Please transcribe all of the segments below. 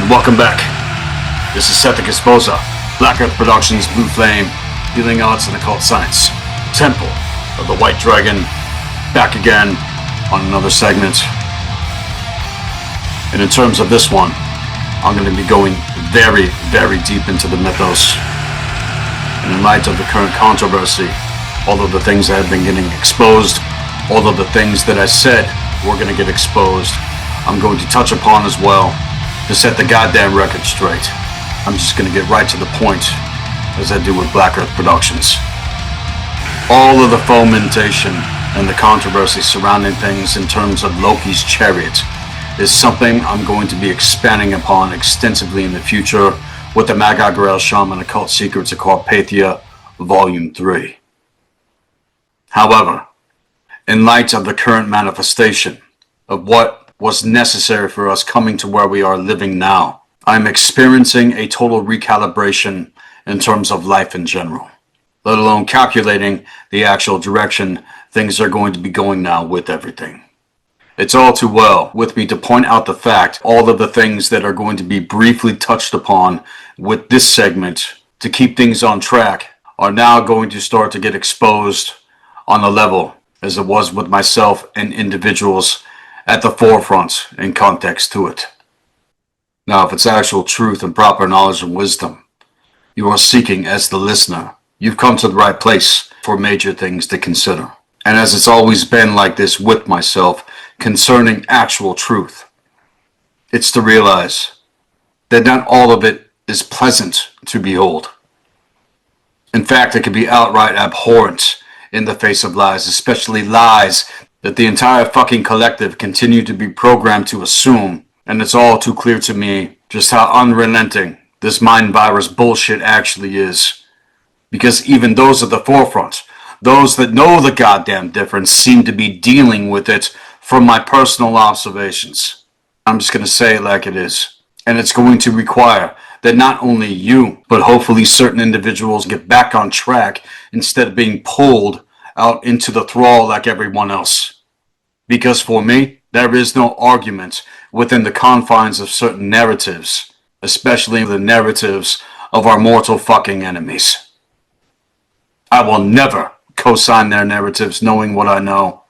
Welcome back. This is Sethikus Boza, Black Earth Productions, Blue Flame, Healing Arts and Occult Science, Temple of the White Dragon, back again on another segment. And in terms of this one, I'm going to be going very, very deep into the mythos. And in light of the current controversy, all of the things that have been getting exposed, all of the things that I said were going to get exposed, I'm going to touch upon as well to set the goddamn record straight. I'm just going to get right to the point, as I do with Black Earth Productions. All of the fomentation and the controversy surrounding things in terms of Loki's chariot is something I'm going to be expanding upon extensively in the future with the Magi, Grail, Shaman, Occult Secrets of Carpathia, Volume 3. However, in light of the current manifestation of what was necessary for us coming to where we are living now, I'm experiencing a total recalibration in terms of life in general, let alone calculating the actual direction things are going to be going now with everything. It's all too well with me to point out the fact all of the things that are going to be briefly touched upon with this segment to keep things on track are now going to start to get exposed on the level as it was with myself and individuals at the forefront in context to it. Now, if it's actual truth and proper knowledge and wisdom you are seeking as the listener, you've come to the right place for major things to consider. And as it's always been like this with myself concerning actual truth, it's to realize that not all of it is pleasant to behold. In fact, it can be outright abhorrent in the face of lies, especially lies that the entire fucking collective continue to be programmed to assume. And it's all too clear to me just how unrelenting this mind virus bullshit actually is. Because even those at the forefront, those that know the goddamn difference, seem to be dealing with it from my personal observations. I'm just going to say it like it is. And it's going to require that not only you, but hopefully certain individuals get back on track instead of being pulled out into the thrall like everyone else. Because for me, there is no argument within the confines of certain narratives, especially the narratives of our mortal fucking enemies. I will never co-sign their narratives knowing what I know.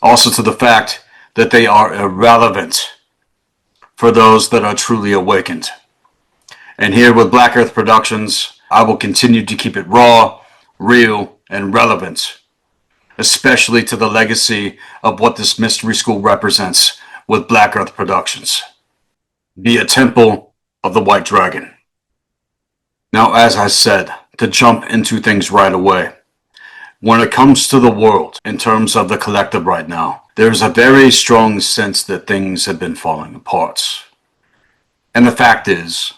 Also to the fact that they are irrelevant for those that are truly awakened. And here with Black Earth Productions, I will continue to keep it raw, real, and relevant, especially to the legacy of what this mystery school represents with Black Earth Productions. Be a temple of the White Dragon. Now, as I said, to jump into things right away, when it comes to the world, in terms of the collective right now, there's a very strong sense that things have been falling apart. And the fact is,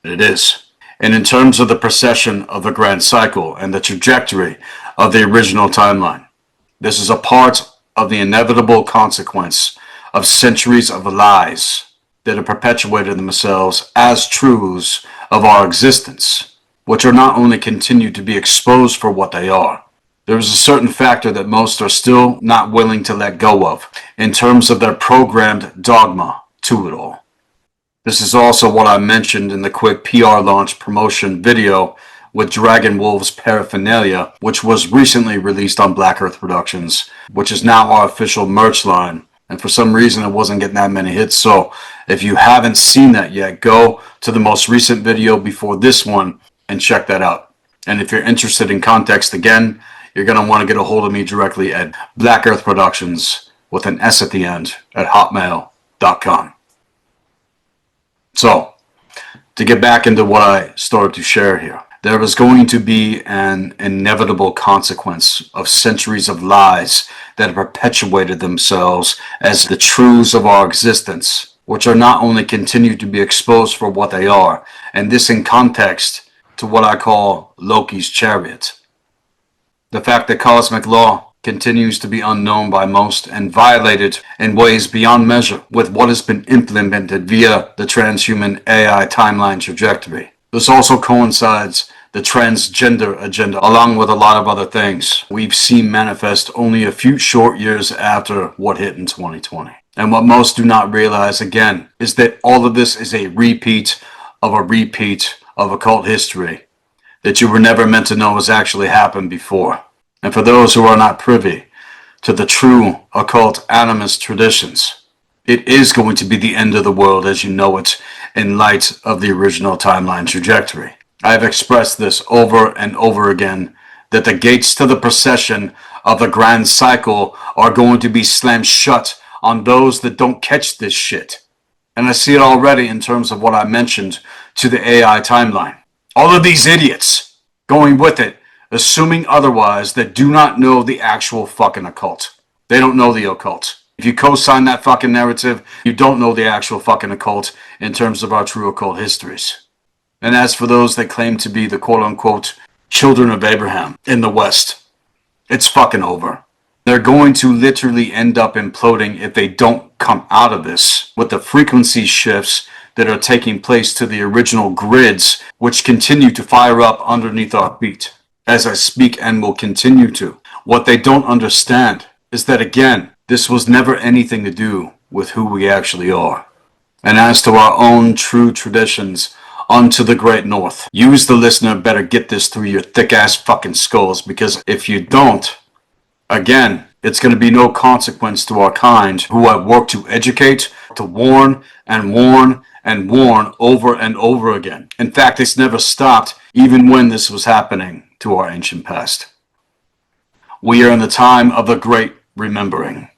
it is. And in terms of the procession of the grand cycle and the trajectory of the original timeline, this is a part of the inevitable consequence of centuries of lies that have perpetuated themselves as truths of our existence, which are not only continued to be exposed for what they are. There is a certain factor that most are still not willing to let go of in terms of their programmed dogma to it all. This is also what I mentioned in the quick PR launch promotion video with Dragon Wolf's Paraphernalia, which was recently released on Black Earth Productions, which is now our official merch line. And for some reason, it wasn't getting that many hits. So if you haven't seen that yet, go to the most recent video before this one and check that out. And if you're interested in context again, you're going to want to get a hold of me directly at Black Earth Productions with an S at the end at hotmail.com. So, to get back into what I started to share here, there is going to be an inevitable consequence of centuries of lies that have perpetuated themselves as the truths of our existence, which are not only continued to be exposed for what they are, and this in context to what I call Loki's chariot. The fact that cosmic law continues to be unknown by most and violated in ways beyond measure with what has been implemented via the transhuman AI timeline trajectory. This also coincides the transgender agenda along with a lot of other things we've seen manifest only a few short years after what hit in 2020. And what most do not realize, again, is that all of this is a repeat of occult history that you were never meant to know has actually happened before. And for those who are not privy to the true occult animist traditions, it is going to be the end of the world as you know it in light of the original timeline trajectory. I have expressed this over and over again, that the gates to the procession of the grand cycle are going to be slammed shut on those that don't catch this shit. And I see it already in terms of what I mentioned to the AI timeline. All of these idiots going with it, assuming otherwise, that do not know the actual fucking occult. They don't know the occult. If you co-sign that fucking narrative, you don't know the actual fucking occult in terms of our true occult histories. And as for those that claim to be the quote-unquote children of Abraham in the West, it's fucking over. They're going to literally end up imploding if they don't come out of this with the frequency shifts that are taking place to the original grids, which continue to fire up underneath our feet as I speak and will continue to. What they don't understand is that, again, this was never anything to do with who we actually are. And as to our own true traditions unto the great north, you as the listener better get this through your thick ass fucking skulls, because if you don't, again, it's going to be no consequence to our kind who have worked to educate, to warn and warn and warn over and over again. In fact, it's never stopped even when this was happening to our ancient past. We are in the time of the great remembering.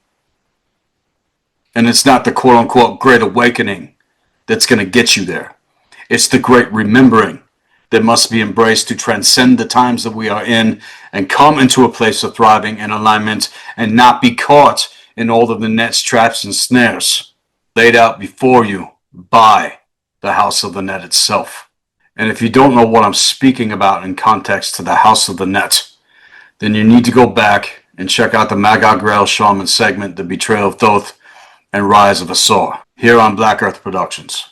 And it's not the quote-unquote great awakening that's going to get you there. It's the great remembering that must be embraced to transcend the times that we are in and come into a place of thriving and alignment and not be caught in all of the nets, traps, and snares laid out before you by the house of the net itself. And if you don't know what I'm speaking about in context to the house of the net, then you need to go back and check out the Magi, Grail, Shaman segment, The Betrayal of Thoth and Rise of Hathor, here on Black Earth Productions.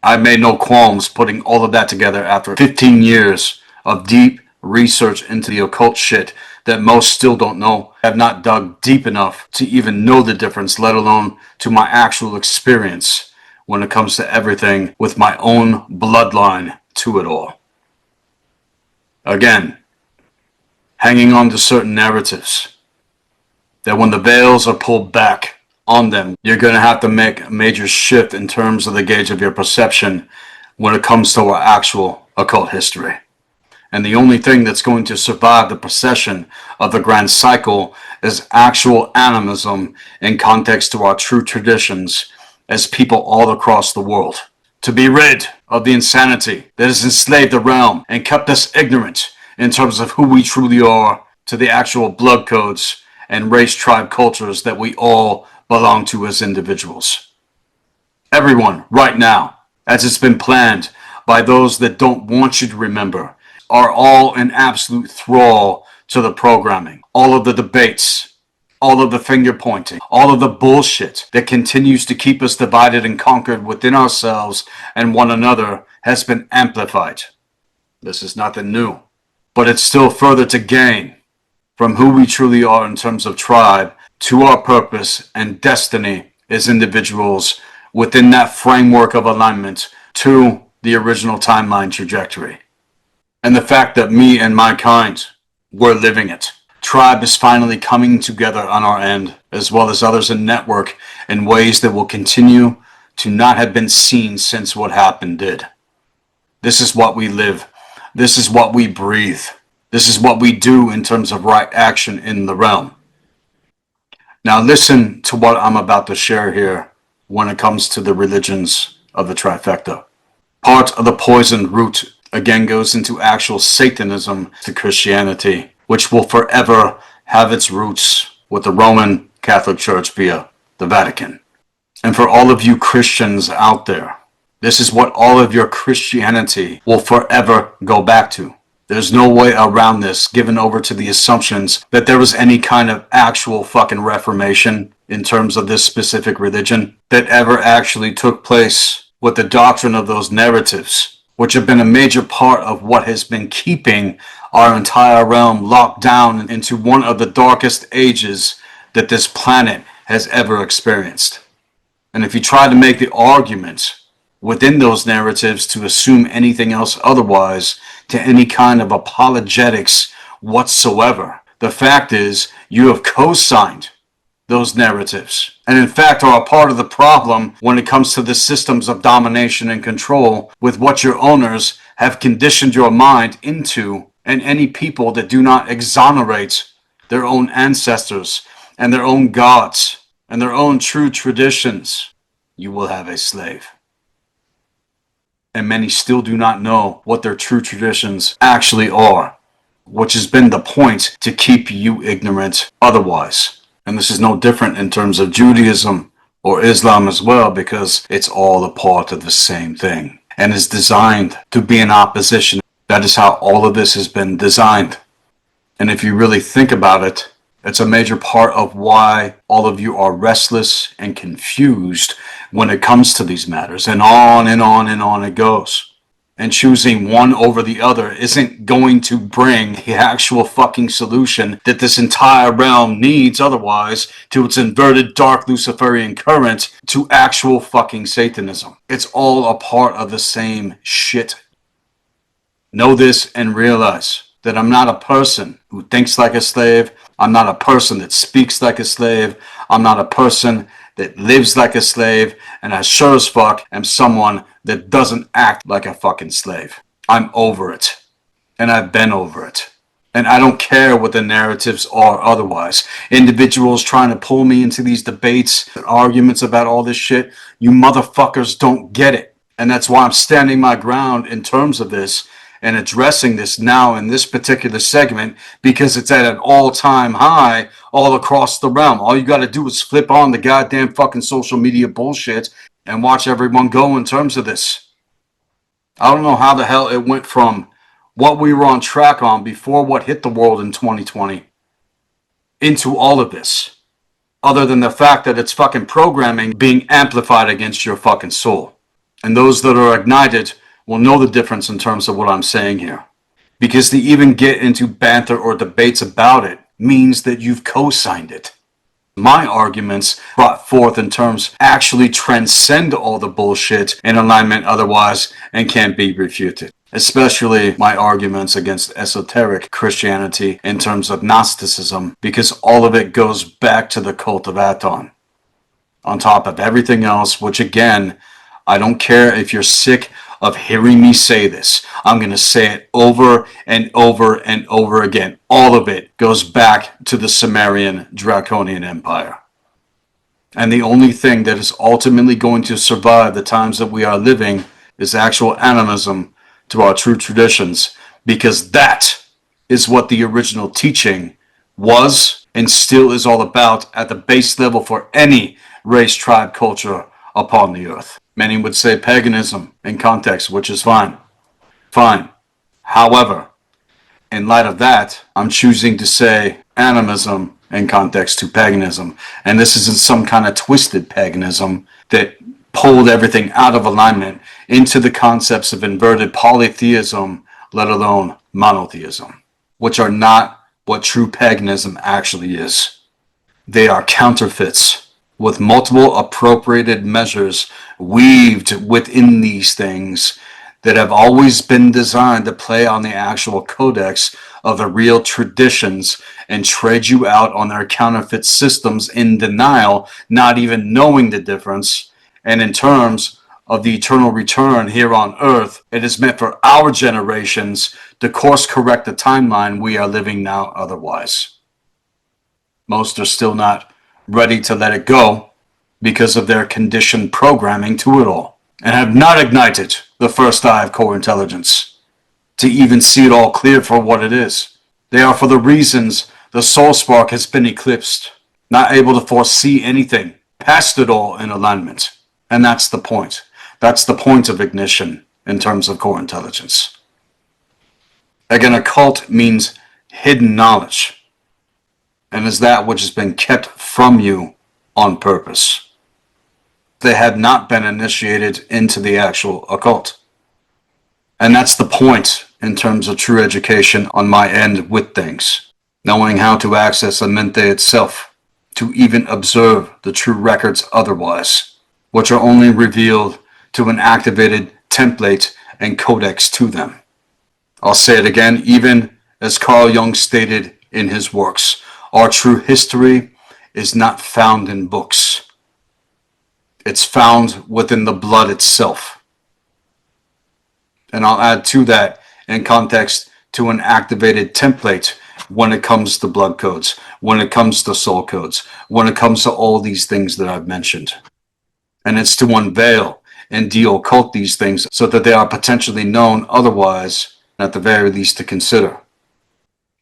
I made no qualms putting all of that together after 15 years of deep research into the occult shit that most still don't know, have not dug deep enough to even know the difference, let alone to my actual experience when it comes to everything with my own bloodline to it all. Again, hanging on to certain narratives that when the veils are pulled back on them, you're going to have to make a major shift in terms of the gauge of your perception when it comes to our actual occult history. And the only thing that's going to survive the procession of the grand cycle is actual animism in context to our true traditions as people all across the world. To be rid of the insanity that has enslaved the realm and kept us ignorant in terms of who we truly are, to the actual blood codes and race tribe cultures that we all belong to as individuals. Everyone, right now, as it's been planned by those that don't want you to remember, are all in absolute thrall to the programming. All of the debates, all of the finger pointing, all of the bullshit that continues to keep us divided and conquered within ourselves and one another has been amplified. This is nothing new, but it's still further to gain from who we truly are in terms of tribe to our purpose and destiny as individuals within that framework of alignment to the original timeline trajectory. And the fact that me and my kind, we're living it. Tribe is finally coming together on our end, as well as others in network, in ways that will continue to not have been seen since what happened did. This is what we live. This is what we breathe. This is what we do in terms of right action in the realm. Now listen to what I'm about to share here when it comes to the religions of the trifecta. Part of the poison root again goes into actual Satanism to Christianity, which will forever have its roots with the Roman Catholic Church via the Vatican. And for all of you Christians out there, this is what all of your Christianity will forever go back to. There's no way around this, given over to the assumptions that there was any kind of actual fucking reformation in terms of this specific religion that ever actually took place with the doctrine of those narratives, which have been a major part of what has been keeping our entire realm locked down into one of the darkest ages that this planet has ever experienced. And if you try to make the argument within those narratives to assume anything else otherwise, to any kind of apologetics whatsoever, the fact is you have co-signed those narratives, and in fact are a part of the problem when it comes to the systems of domination and control with what your owners have conditioned your mind into. And any people that do not exonerate their own ancestors and their own gods and their own true traditions, you will have a slave. And many still do not know what their true traditions actually are, which has been the point to keep you ignorant otherwise. And this is no different in terms of Judaism or Islam as well, because it's all a part of the same thing and is designed to be in opposition. That is how all of this has been designed. And if you really think about it, it's a major part of why all of you are restless and confused when it comes to these matters. And on and on and on it goes. And choosing one over the other isn't going to bring the actual fucking solution that this entire realm needs otherwise to its inverted dark Luciferian current, to actual fucking Satanism. It's all a part of the same shit. Know this and realize that I'm not a person who thinks like a slave. I'm not a person that speaks like a slave. I'm not a person that lives like a slave. And I sure as fuck am someone that doesn't act like a fucking slave. I'm over it. And I've been over it. And I don't care what the narratives are otherwise. Individuals trying to pull me into these debates and arguments about all this shit, you motherfuckers don't get it. And that's why I'm standing my ground in terms of this and addressing this now in this particular segment, because it's at an all-time high all across the realm. All you got to do is flip on the goddamn fucking social media bullshit and watch everyone go in terms of this. I don't know how the hell it went from what we were on track on before what hit the world in 2020 into all of this, other than the fact that it's fucking programming being amplified against your fucking soul. And those that are ignited will know the difference in terms of what I'm saying here. Because to even get into banter or debates about it means that you've co-signed it. My arguments brought forth in terms actually transcend all the bullshit in alignment otherwise and can't be refuted. Especially my arguments against esoteric Christianity in terms of Gnosticism, because all of it goes back to the cult of Hathor. On top of everything else, which again, I don't care if you're sick of hearing me say this. I'm going to say it over and over and over again. All of it goes back to the Sumerian Draconian Empire. And the only thing that is ultimately going to survive the times that we are living is actual animism to our true traditions, because that is what the original teaching was and still is all about at the base level for any race, tribe, culture upon the earth. Many would say paganism in context, which is fine. Fine. However, in light of that, I'm choosing to say animism in context to paganism. And this isn't some kind of twisted paganism that pulled everything out of alignment into the concepts of inverted polytheism, let alone monotheism, which are not what true paganism actually is. They are counterfeits with multiple appropriated measures weaved within these things that have always been designed to play on the actual codex of the real traditions and trade you out on their counterfeit systems in denial, not even knowing the difference. And in terms of the eternal return here on earth, it is meant for our generations to course correct the timeline we are living now otherwise. Most are still not ready to let it go because of their conditioned programming to it all, and have not ignited the first eye of core intelligence to even see it all clear for what it is. They are for the reasons the soul spark has been eclipsed, not able to foresee anything past it all in alignment. And that's the point. That's the point of ignition in terms of core intelligence. Again, occult means hidden knowledge, and is that which has been kept from you on purpose. They have not been initiated into the actual occult. And that's the point in terms of true education on my end with things. Knowing how to access a mente itself. to even observe the true records otherwise, which are only revealed to an activated template and codex to them. I'll say it again, even as Carl Jung stated in his works, our true history is not found in books. It's found within the blood itself. And I'll add to that in context to an activated template when it comes to blood codes, when it comes to soul codes, when it comes to all these things that I've mentioned. And it's to unveil and de-occult these things so that they are potentially known otherwise, at the very least to consider.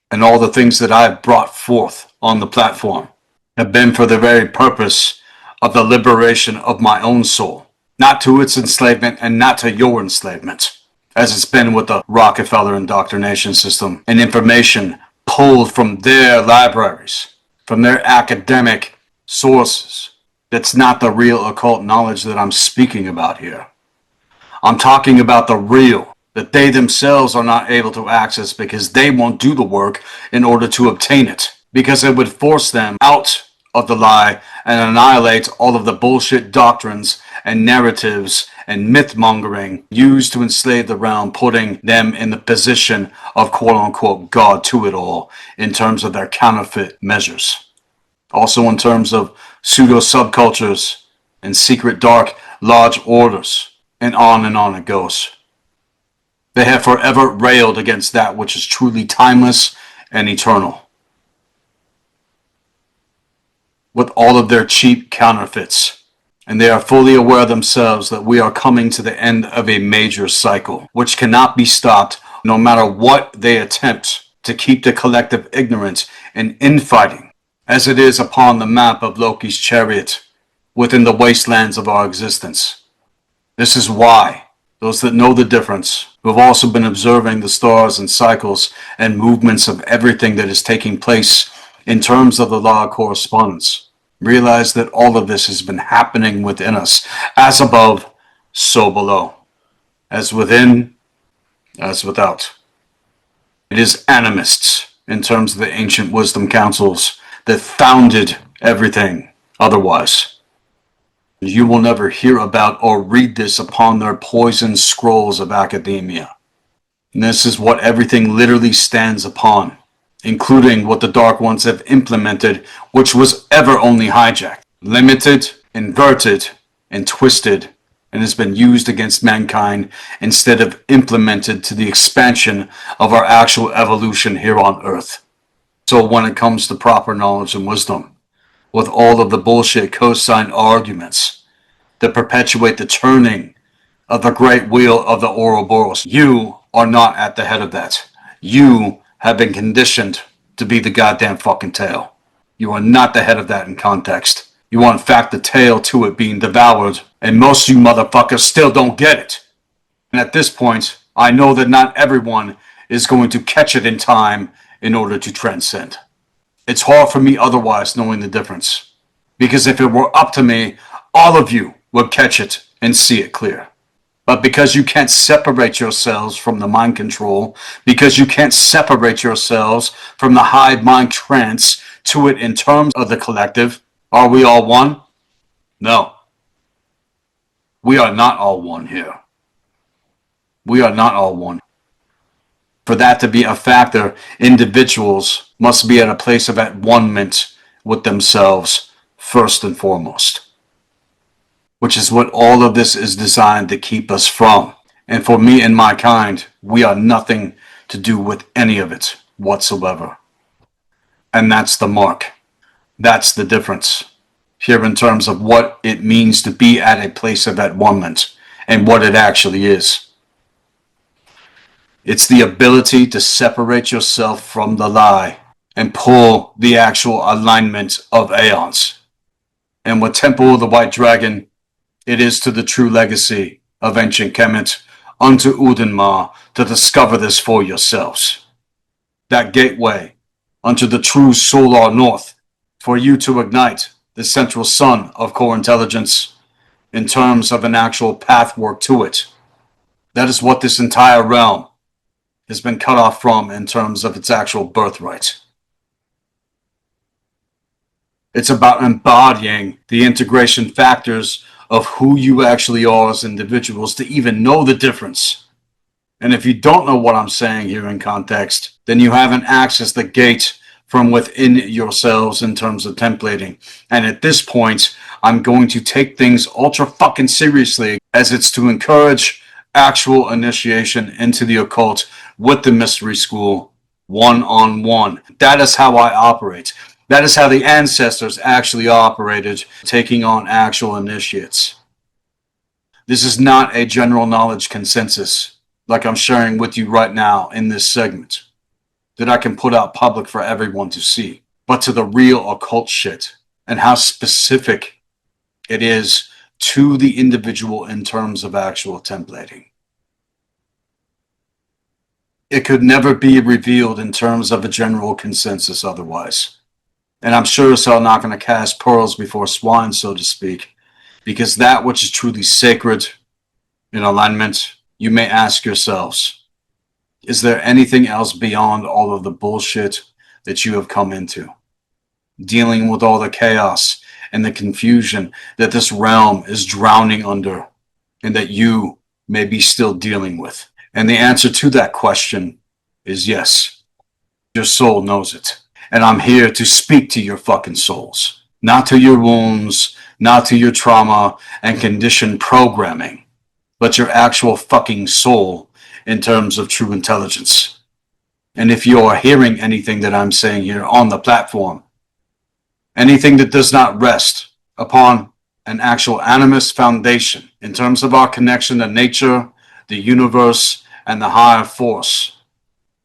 And all the things that I've brought forth on the platform have been for the very purpose of the liberation of my own soul, not to its enslavement and not to your enslavement, as it's been with the Rockefeller indoctrination system and information pulled from their libraries, from their academic sources. That's not the real occult knowledge that I'm speaking about here. I'm talking about the real, that they themselves are not able to access because they won't do the work in order to obtain it, because it would force them out of the lie and annihilate all of the bullshit doctrines and narratives and myth-mongering used to enslave the realm, putting them in the position of quote-unquote God to it all in terms of their counterfeit measures. Also in terms of pseudo-subcultures and secret dark lodge orders, and on it goes. They have forever railed against that which is truly timeless and eternal, with all of their cheap counterfeits. And they are fully aware themselves that we are coming to the end of a major cycle, which cannot be stopped no matter what they attempt to keep the collective ignorant and infighting, as it is upon the map of Loki's chariot within the wastelands of our existence. This is why those that know the difference, who have also been observing the stars and cycles and movements of everything that is taking place in terms of the law of correspondence, realize that all of this has been happening within us, as above, so below, as within, as without. It is animists, in terms of the ancient wisdom councils, that founded everything otherwise. You will never hear about or read this upon their poisoned scrolls of academia. And this is what everything literally stands upon, including what the Dark Ones have implemented, which was ever only hijacked, limited, inverted, and twisted, and has been used against mankind instead of implemented to the expansion of our actual evolution here on Earth. So when it comes to proper knowledge and wisdom, with all of the bullshit cosine arguments that perpetuate the turning of the great wheel of the Ouroboros, you are not at the head of that. You have been conditioned to be the goddamn fucking tail. You are not the head of that in context. You are in fact the tail to it being devoured, and most of you motherfuckers still don't get it. And at this point, I know that not everyone is going to catch it in time in order to transcend. It's hard for me otherwise knowing the difference, because if it were up to me, all of you would catch it and see it clear. But because you can't separate yourselves from the mind control, because you can't separate yourselves from the hive mind trance to it in terms of the collective, are we all one? No. We are not all one here. We are not all one. For that to be a factor, individuals must be at a place of at one-ment with themselves first and foremost, which is what all of this is designed to keep us from. And for me and my kind, we are nothing to do with any of it whatsoever. And that's the mark. That's the difference here in terms of what it means to be at a place of at one-ment and what it actually is. It's the ability to separate yourself from the lie and pull the actual alignment of aeons. And with Temple of the White Dragon, it is to the true legacy of ancient Kemet unto Udenma to discover this for yourselves. That gateway unto the true solar north for you to ignite the central sun of core intelligence in terms of an actual pathwork to it. That is what this entire realm has been cut off from in terms of its actual birthright. It's about embodying the integration factors of who you actually are as individuals to even know the difference. And if you don't know what I'm saying here in context, then you haven't accessed the gate from within yourselves in terms of templating. And at this point, I'm going to take things ultra fucking seriously, as it's to encourage actual initiation into the occult with the mystery school one-on-one. That is how I operate. That is how the ancestors actually operated, taking on actual initiates. This is not a general knowledge consensus like I'm sharing with you right now in this segment that I can put out public for everyone to see, but to the real occult shit and how specific it is to the individual in terms of actual templating. It could never be revealed in terms of a general consensus otherwise. And I'm sure as hell not going to cast pearls before swine, so to speak, because that which is truly sacred in alignment, you may ask yourselves, is there anything else beyond all of the bullshit that you have come into? Dealing with all the chaos and the confusion that this realm is drowning under and that you may be still dealing with. And the answer to that question is yes. Your soul knows it. And I'm here to speak to your fucking souls. Not to your wounds, not to your trauma and conditioned programming, but your actual fucking soul in terms of true intelligence. And if you are hearing anything that I'm saying here on the platform, anything that does not rest upon an actual animist foundation in terms of our connection to nature, the universe, and the higher force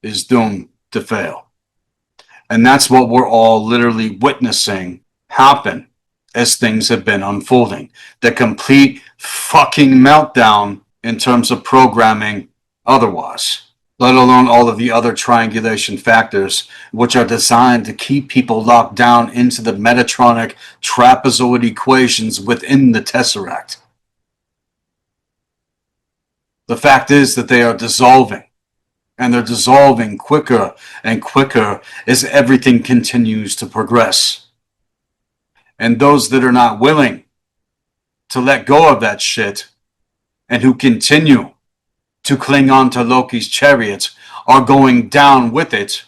is doomed to fail. And that's what we're all literally witnessing happen as things have been unfolding. The complete fucking meltdown in terms of programming otherwise, let alone all of the other triangulation factors, which are designed to keep people locked down into the Metatronic trapezoid equations within the Tesseract. The fact is that they are dissolving. And they're dissolving quicker and quicker as everything continues to progress. And those that are not willing to let go of that shit and who continue to cling on to Loki's chariot are going down with it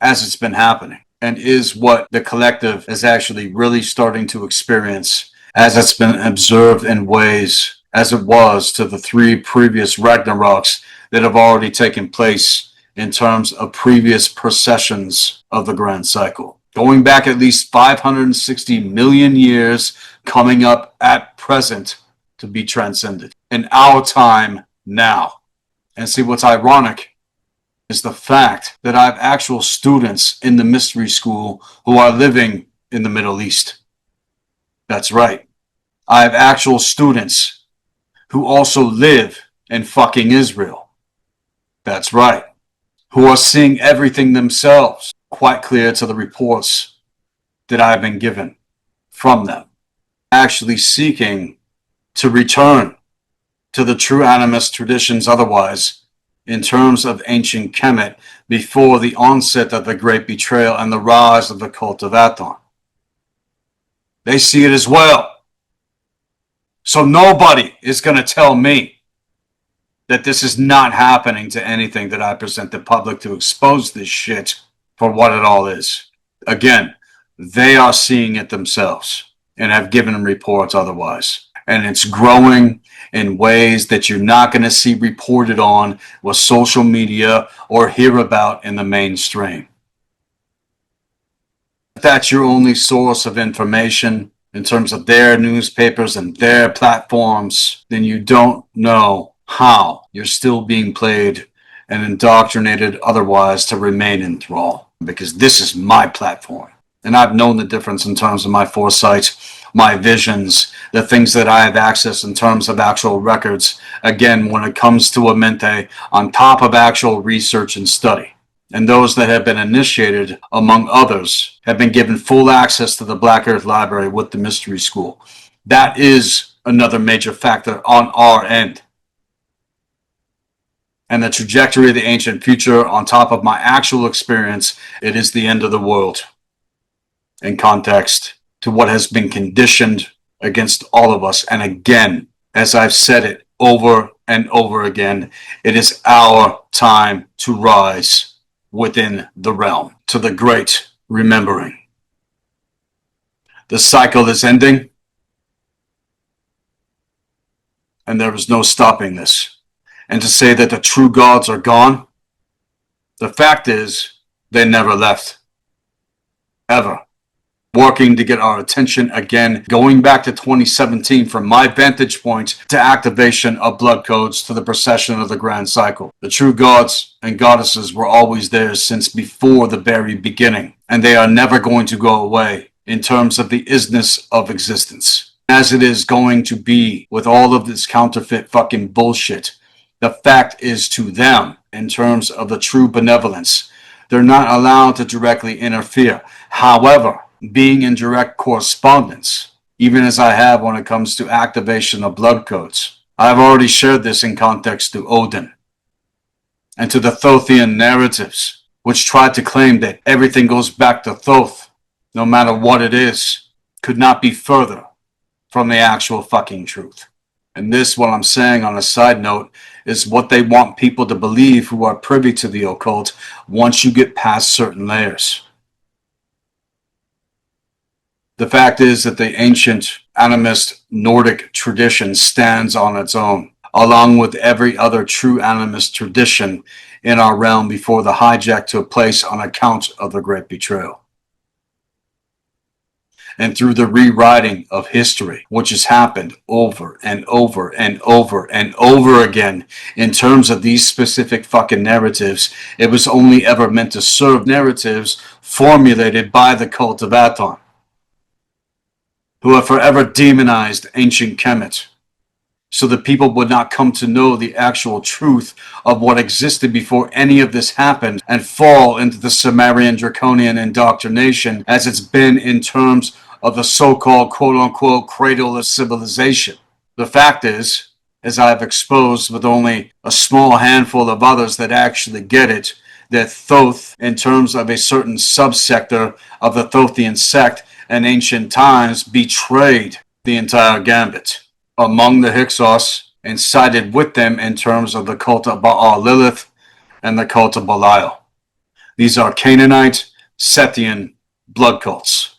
as it's been happening, and is what the collective is actually really starting to experience as it's been observed in ways as it was to the 3 previous Ragnaroks that have already taken place in terms of previous processions of the grand cycle. Going back at least 560 million years, coming up at present to be transcended. In our time now. And see, what's ironic is the fact that I have actual students in the mystery school who are living in the Middle East. That's right. I have actual students who also live in fucking Israel. That's right. Who are seeing everything themselves, quite clear to the reports that I've been given from them. Actually seeking to return to the true animist traditions otherwise, in terms of ancient Kemet, before the onset of the great betrayal and the rise of the cult of Hathor. They see it as well. So nobody is going to tell me that this is not happening to anything that I present the public to expose this shit for what it all is. Again, they are seeing it themselves and have given reports otherwise. And it's growing in ways that you're not going to see reported on with social media or hear about in the mainstream. If that's your only source of information in terms of their newspapers and their platforms, then you don't know how you're still being played and indoctrinated otherwise to remain in thrall. Because this is my platform. And I've known the difference in terms of my foresight, my visions, the things that I have access in terms of actual records. Again, when it comes to a mente, on top of actual research and study. And those that have been initiated, among others, have been given full access to the Black Earth Library with the Mystery School. That is another major factor on our end. And the trajectory of the ancient future, on top of my actual experience, it is the end of the world. In context, to what has been conditioned against all of us. And again, as I've said it over and over again, it is our time to rise within the realm to the great remembering. The cycle is ending, and there is no stopping this. And to say that the true gods are gone, the fact is they never left. Ever. Working to get our attention again, going back to 2017 from my vantage point to activation of blood codes to the procession of the grand cycle. The true gods and goddesses were always there since before the very beginning, and they are never going to go away in terms of the isness of existence. As it is going to be with all of this counterfeit fucking bullshit, the fact is to them, in terms of the true benevolence, they're not allowed to directly interfere. However, being in direct correspondence, even as I have when it comes to activation of blood codes, I've already shared this in context to Odin and to the Thothian narratives, which tried to claim that everything goes back to Thoth, no matter what it is, could not be further from the actual fucking truth. And this, what I'm saying on a side note, is what they want people to believe who are privy to the occult once you get past certain layers. The fact is that the ancient animist Nordic tradition stands on its own, along with every other true animist tradition in our realm before the hijack took place on account of the Great Betrayal. And through the rewriting of history, which has happened over and over and over and over again in terms of these specific fucking narratives, it was only ever meant to serve narratives formulated by the cult of Hathor, who have forever demonized ancient Kemet, so that people would not come to know the actual truth of what existed before any of this happened and fall into the Sumerian draconian indoctrination as it's been in terms of the so-called quote-unquote cradle of civilization. The fact is, as I've exposed with only a small handful of others that actually get it, that Thoth, in terms of a certain subsector of the Thothian sect in ancient times, betrayed the entire gambit among the Hyksos and sided with them in terms of the cult of Baal Lilith and the cult of Belial. These are Canaanite, Sethian blood cults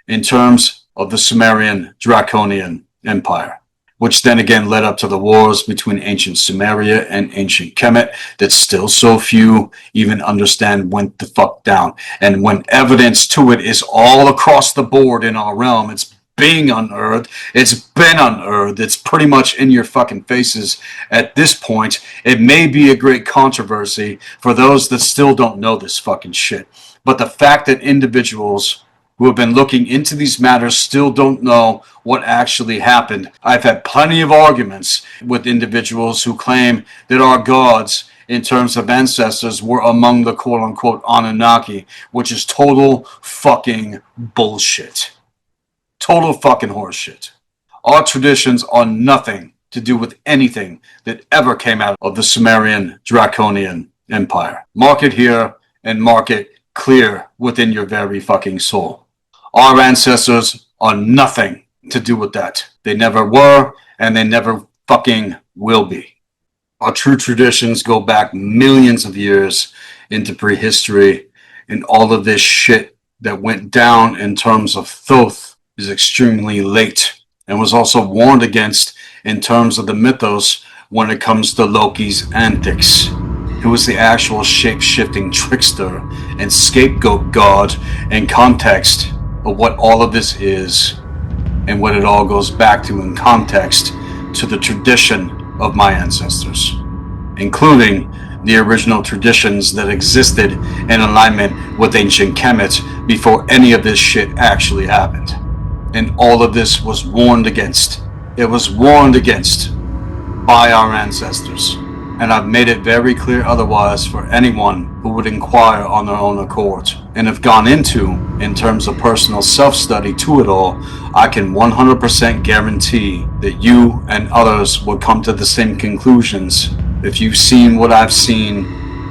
in terms of the Sumerian Draconian Empire, which then again led up to the wars between ancient Sumeria and ancient Kemet that still so few even understand went the fuck down. And when evidence to it is all across the board in our realm, it's being unearthed, it's been unearthed, it's pretty much in your fucking faces at this point. It may be a great controversy for those that still don't know this fucking shit, but the fact that individuals who have been looking into these matters still don't know what actually happened. I've had plenty of arguments with individuals who claim that our gods, in terms of ancestors, were among the quote-unquote Anunnaki, which is total fucking bullshit. Total fucking horseshit. Our traditions are nothing to do with anything that ever came out of the Sumerian Draconian Empire. Mark it here and mark it clear within your very fucking soul. Our ancestors are nothing to do with that. They never were, and they never fucking will be. Our true traditions go back millions of years into prehistory, and all of this shit that went down in terms of Thoth is extremely late and was also warned against in terms of the mythos when it comes to Loki's antics, who was the actual shape-shifting trickster and scapegoat god in context of what all of this is and what it all goes back to in context to the tradition of my ancestors, including the original traditions that existed in alignment with ancient Kemet before any of this shit actually happened. And all of this was warned against. It was warned against by our ancestors. And I've made it very clear otherwise for anyone who would inquire on their own accord and have gone into, in terms of personal self-study to it all. I can 100% guarantee that you and others will come to the same conclusions if you've seen what I've seen,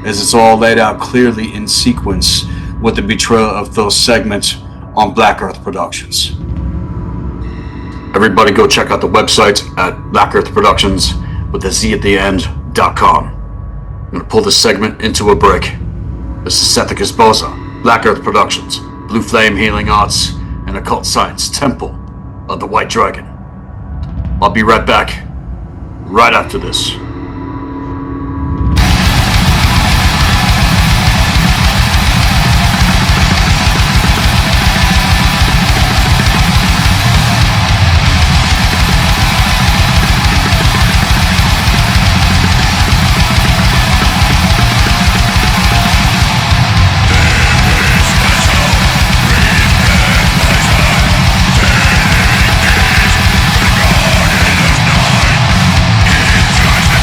as it's all laid out clearly in sequence with the betrayal of those segments on Black Earth Productions. Everybody go check out the website at blackearthproductions with a Z at the end.com. I'm going to pull this segment into a break. This is Sethikus Boza, Black Earth Productions, Blue Flame Healing Arts, and Occult Science, Temple of the White Dragon. I'll be right back, right after this. Trust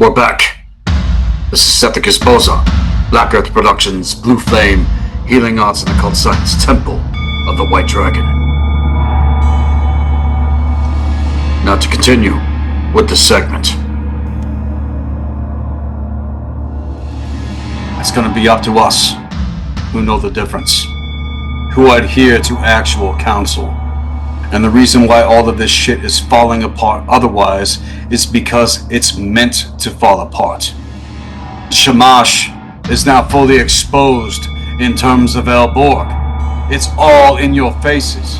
We're back. This is Sethikus Boza, Black Earth Productions, Blue Flame, Healing Arts and Occult Science, Temple of the White Dragon. Now to continue with this segment. It's going to be up to us who know the difference, who adhere to actual counsel. And the reason why all of this shit is falling apart otherwise is because it's meant to fall apart. Shamash is now fully exposed in terms of El Borg. It's all in your faces.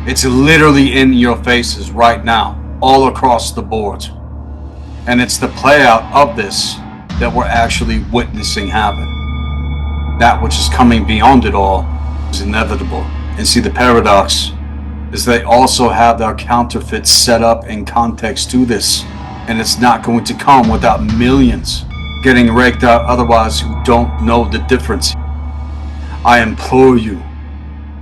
It's literally in your faces right now, all across the board. And it's the play out of this that we're actually witnessing happen. That which is coming beyond it all is inevitable. And see, the paradox is they also have their counterfeits set up in context to this. And it's not going to come without millions getting raked out otherwise who don't know the difference. I implore you,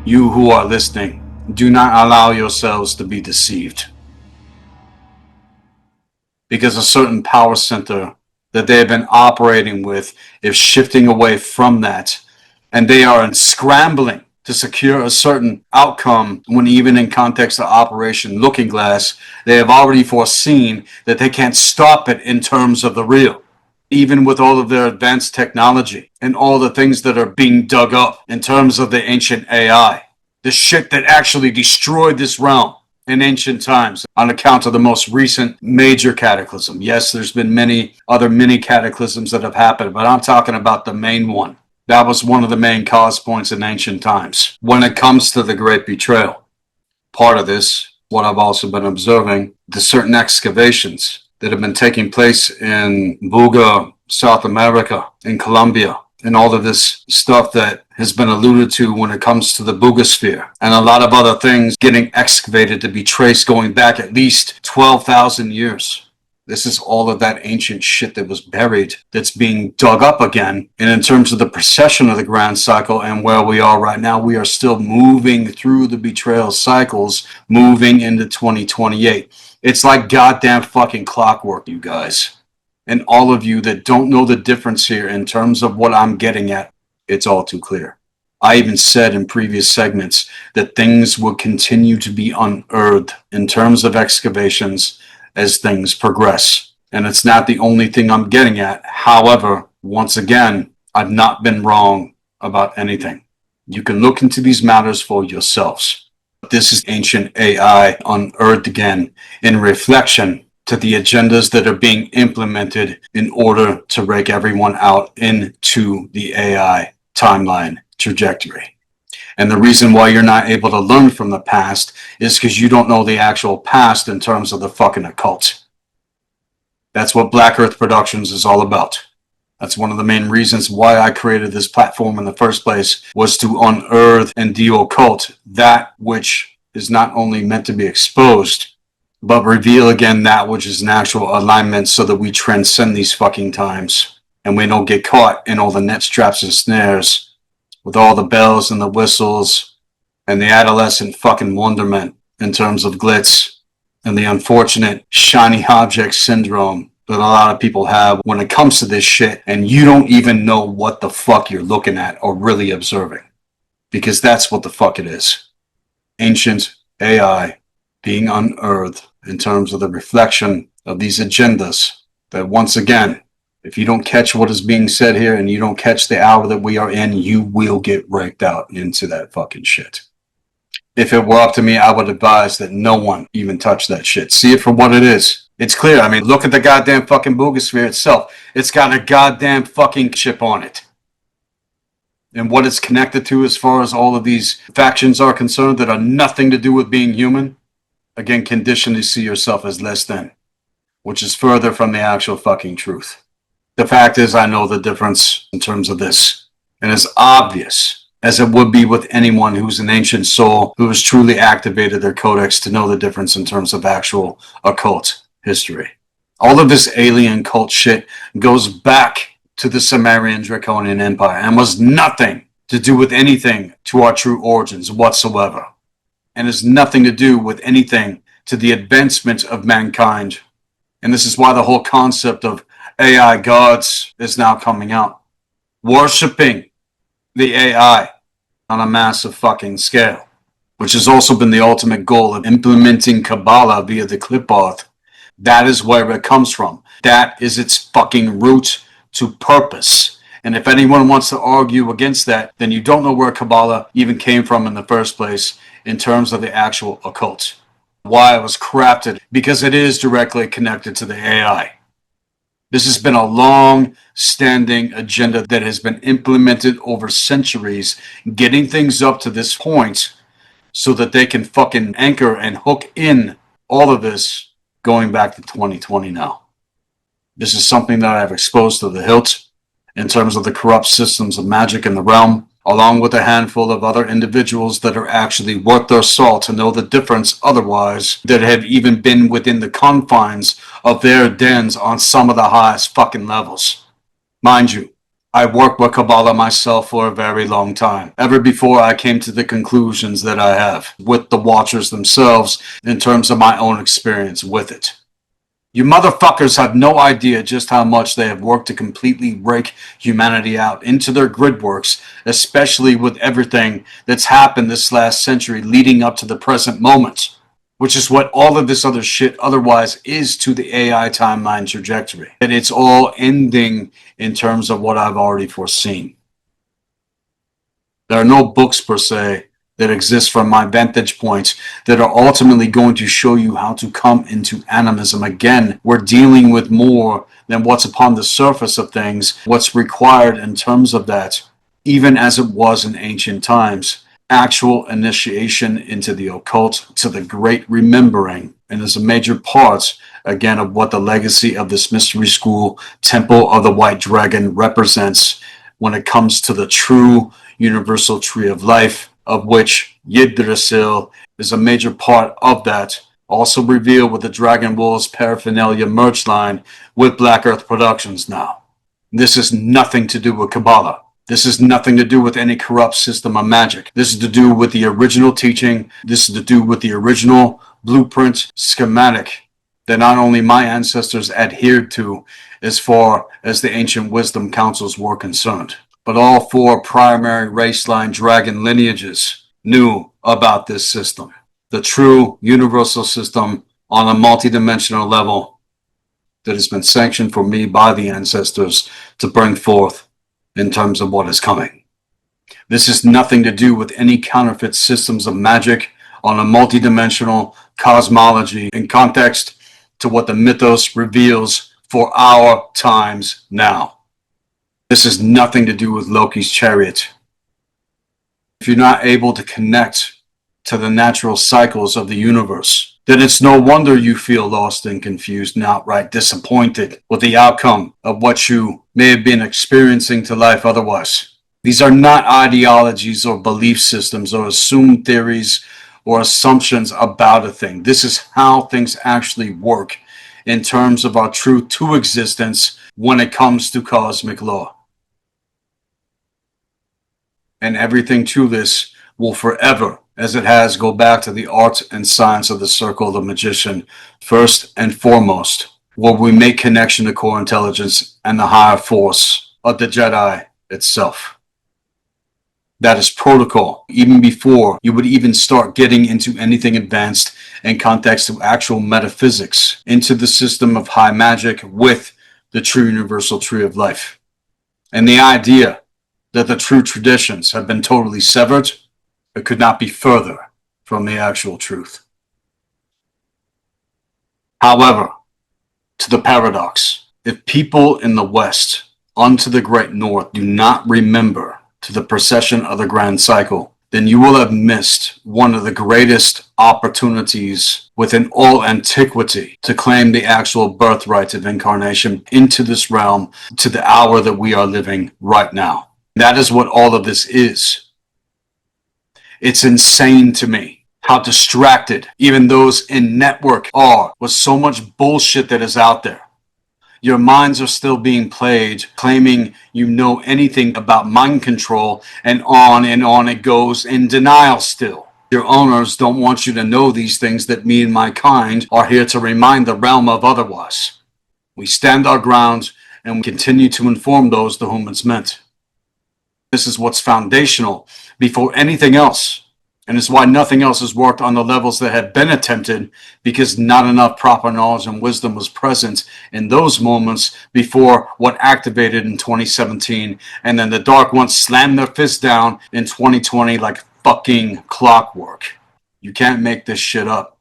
you who are listening, do not allow yourselves to be deceived. Because a certain power center that they have been operating with is shifting away from that, and they are scrambling to secure a certain outcome when even in context of Operation Looking Glass, they have already foreseen that they can't stop it in terms of the real. Even with all of their advanced technology and all the things that are being dug up in terms of the ancient AI, the shit that actually destroyed this realm in ancient times on account of the most recent major cataclysm. Yes, there's been many other mini cataclysms that have happened, but I'm talking about the main one. That was one of the main cause points in ancient times. When it comes to the Great Betrayal, part of this, what I've also been observing, the certain excavations that have been taking place in Buga, South America, in Colombia, and all of this stuff that has been alluded to when it comes to the Bugosphere, and a lot of other things getting excavated to be traced going back at least 12,000 years. This is all of that ancient shit that was buried that's being dug up again. And in terms of the precession of the grand cycle and where we are right now, we are still moving through the betrayal cycles, moving into 2028. It's like goddamn fucking clockwork, you guys. And all of you that don't know the difference here in terms of what I'm getting at, it's all too clear. I even said in previous segments that things will continue to be unearthed in terms of excavations as things progress. And it's not the only thing I'm getting at. However, once again, I've not been wrong about anything. You can look into these matters for yourselves. This is ancient AI unearthed again in reflection to the agendas that are being implemented in order to rake everyone out into the AI timeline trajectory. And the reason why you're not able to learn from the past is because you don't know the actual past in terms of the fucking occult. That's what Black Earth Productions is all about. That's one of the main reasons why I created this platform in the first place, was to unearth and de-occult that which is not only meant to be exposed, but reveal again that which is an actual alignment so that we transcend these fucking times and we don't get caught in all the net traps and snares with all the bells and the whistles and the adolescent fucking wonderment in terms of glitz and the unfortunate shiny object syndrome that a lot of people have when it comes to this shit, and you don't even know what the fuck you're looking at or really observing, because that's what the fuck it is. Ancient AI being unearthed in terms of the reflection of these agendas that, once again, if you don't catch what is being said here and you don't catch the hour that we are in, you will get raked out into that fucking shit. If it were up to me, I would advise that no one even touch that shit. See it for what it is. It's clear. I mean, look at the goddamn fucking Bugosphere itself. It's got a goddamn fucking chip on it. And what it's connected to as far as all of these factions are concerned that are nothing to do with being human, again, conditioned to see yourself as less than, which is further from the actual fucking truth. The fact is, I know the difference in terms of this. And as obvious as it would be with anyone who's an ancient soul who has truly activated their codex to know the difference in terms of actual occult history. All of this alien cult shit goes back to the Sumerian Draconian Empire and was nothing to do with anything to our true origins whatsoever. And has nothing to do with anything to the advancement of mankind. And this is why the whole concept of AI gods is now coming out, worshipping the AI on a massive fucking scale, which has also been the ultimate goal of implementing Kabbalah via the clip art. That is where it comes from. That is its fucking root to purpose. And if anyone wants to argue against that, then you don't know where Kabbalah even came from in the first place in terms of the actual occult. Why it was crafted, because it is directly connected to the AI. This has been a long-standing agenda that has been implemented over centuries, getting things up to this point so that they can fucking anchor and hook in all of this going back to 2020 now. This is something that I've exposed to the hilt in terms of the corrupt systems of magic in the realm, along with a handful of other individuals that are actually worth their salt to know the difference otherwise, that have even been within the confines of their dens on some of the highest fucking levels. Mind you, I worked with Kabbalah myself for a very long time, ever before I came to the conclusions that I have with the Watchers themselves in terms of my own experience with it. You motherfuckers have no idea just how much they have worked to completely rake humanity out into their grid works, especially with everything that's happened this last century leading up to the present moment, which is what all of this other shit otherwise is to the AI timeline trajectory. And it's all ending in terms of what I've already foreseen. There are no books per se that exist from my vantage point that are ultimately going to show you how to come into animism. Again, we're dealing with more than what's upon the surface of things, what's required in terms of that, even as it was in ancient times. Actual initiation into the occult, to the great remembering, and is a major part, again, of what the legacy of this mystery school Temple of the White Dragon represents when it comes to the true universal tree of life, of which Yggdrasil is a major part of that, also revealed with the Dragon Wolves paraphernalia merch line with Black Earth Productions now. This has nothing to do with Kabbalah. This has nothing to do with any corrupt system of magic. This is to do with the original teaching. This is to do with the original blueprint schematic that not only my ancestors adhered to as far as the ancient wisdom councils were concerned, but all four primary race line dragon lineages knew about this system. The true universal system on a multidimensional level that has been sanctioned for me by the ancestors to bring forth in terms of what is coming. This has nothing to do with any counterfeit systems of magic on a multidimensional cosmology in context to what the mythos reveals for our times now. This has nothing to do with Loki's chariot. If you're not able to connect to the natural cycles of the universe, then it's no wonder you feel lost and confused and outright disappointed with the outcome of what you may have been experiencing to life otherwise. These are not ideologies or belief systems or assumed theories or assumptions about a thing. This is how things actually work in terms of our truth to existence when it comes to cosmic law. And everything to this will forever, as it has, go back to the art and science of the circle of the magician, first and foremost, where we make connection to core intelligence and the higher force of the Jedi itself. That is protocol, even before you would even start getting into anything advanced in context to actual metaphysics, into the system of high magic with the true universal tree of life. And the idea that the true traditions have been totally severed, it could not be further from the actual truth. However, to the paradox, if people in the West unto the great North do not remember to the precession of the grand cycle, then you will have missed one of the greatest opportunities within all antiquity to claim the actual birthright of incarnation into this realm to the hour that we are living right now. That is what all of this is. It's insane to me how distracted even those in network are with so much bullshit that is out there. Your minds are still being played, claiming you know anything about mind control, and on it goes in denial still. Your owners don't want you to know these things that me and my kind are here to remind the realm of otherwise. We stand our ground and continue to inform those to whom it's meant. This is what's foundational before anything else, and it's why nothing else has worked on the levels that have been attempted, because not enough proper knowledge and wisdom was present in those moments before what activated in 2017, and then the Dark Ones slammed their fist down in 2020 like fucking clockwork. You can't make this shit up.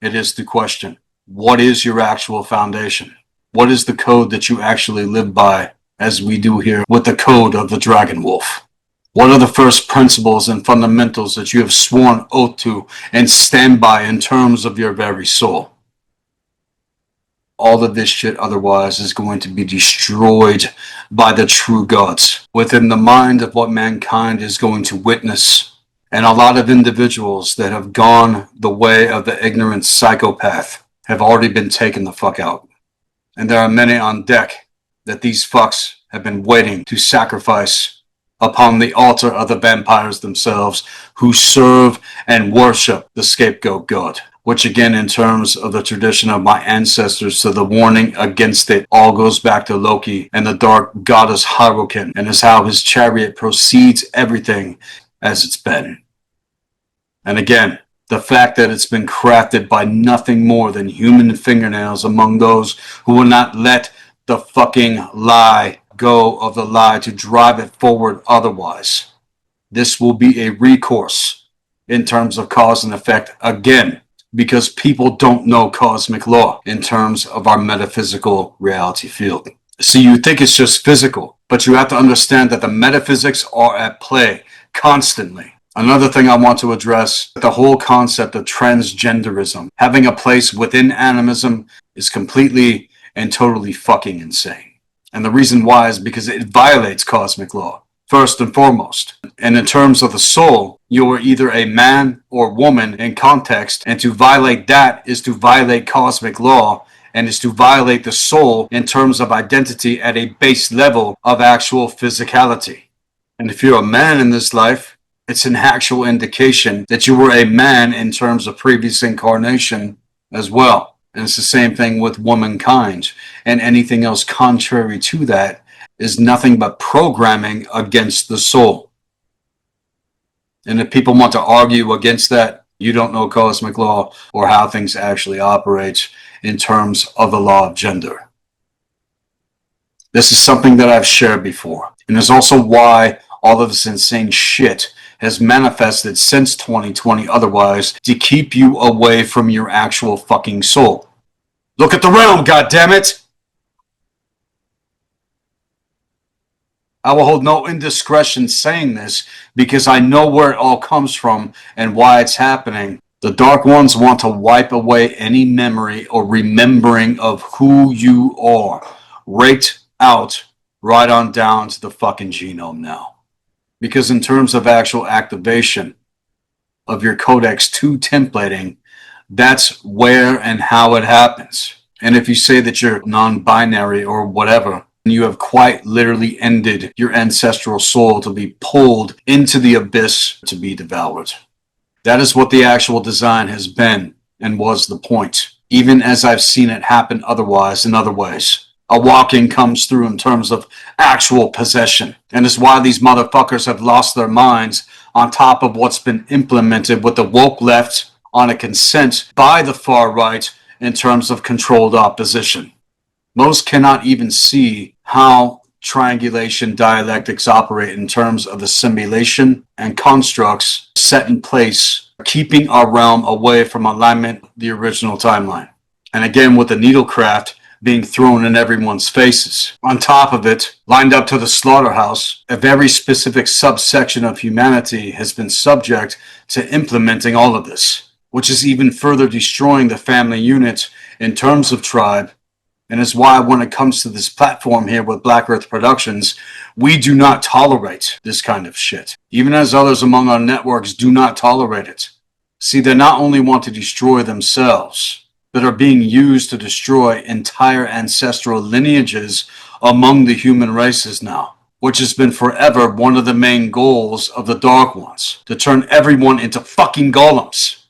It is the question. What is your actual foundation? What is the code that you actually live by, as we do here with the code of the Dragon Wolf? What are the first principles and fundamentals that you have sworn oath to and stand by in terms of your very soul? All of this shit otherwise is going to be destroyed by the true gods within the mind of what mankind is going to witness. And a lot of individuals that have gone the way of the ignorant psychopath have already been taken the fuck out. And there are many on deck that these fucks have been waiting to sacrifice upon the altar of the vampires themselves, who serve and worship the scapegoat god. Which again, in terms of the tradition of my ancestors, to the warning against it, all goes back to Loki and the dark goddess Hathor, and is how his chariot proceeds everything as it's been. And again, the fact that it's been crafted by nothing more than human fingernails among those who will not let the fucking lie go of the lie to drive it forward otherwise. This will be a recourse in terms of cause and effect again, because people don't know cosmic law in terms of our metaphysical reality field. See, you think it's just physical, but you have to understand that the metaphysics are at play constantly. Another thing I want to address, the whole concept of transgenderism having a place within animism is completely and totally fucking insane. And the reason why is because it violates cosmic law, first and foremost. And in terms of the soul, you are either a man or woman in context, and to violate that is to violate cosmic law, and is to violate the soul in terms of identity at a base level of actual physicality. And if you're a man in this life, it's an actual indication that you were a man in terms of previous incarnation as well. And it's the same thing with womankind, and anything else contrary to that is nothing but programming against the soul. And if people want to argue against that, you don't know cosmic law or how things actually operate in terms of the law of gender. This is something that I've shared before, and is also why all of this insane shit has manifested since 2020 otherwise, to keep you away from your actual fucking soul. Look at the realm, goddammit! I will hold no indiscretion saying this, because I know where it all comes from and why it's happening. The Dark Ones want to wipe away any memory or remembering of who you are. Raked out right on down to the fucking genome now. Because in terms of actual activation of your Codex 2 templating, that's where and how it happens. And if you say that you're non-binary or whatever, you have quite literally ended your ancestral soul to be pulled into the abyss to be devoured. That is what the actual design has been and was the point, even as I've seen it happen otherwise in other ways. A walking comes through in terms of actual possession, and is why these motherfuckers have lost their minds on top of what's been implemented with the woke left on a consent by the far right in terms of controlled opposition. Most cannot even see how triangulation dialectics operate in terms of the simulation and constructs set in place, keeping our realm away from alignment with the original timeline. And again, with the needlecraft being thrown in everyone's faces. On top of it, lined up to the slaughterhouse, a very specific subsection of humanity has been subject to implementing all of this, which is even further destroying the family unit in terms of tribe. And is why when it comes to this platform here with Black Earth Productions, we do not tolerate this kind of shit. Even as others among our networks do not tolerate it. See, they not only want to destroy themselves, that are being used to destroy entire ancestral lineages among the human races now, which has been forever one of the main goals of the Dark Ones, to turn everyone into fucking golems.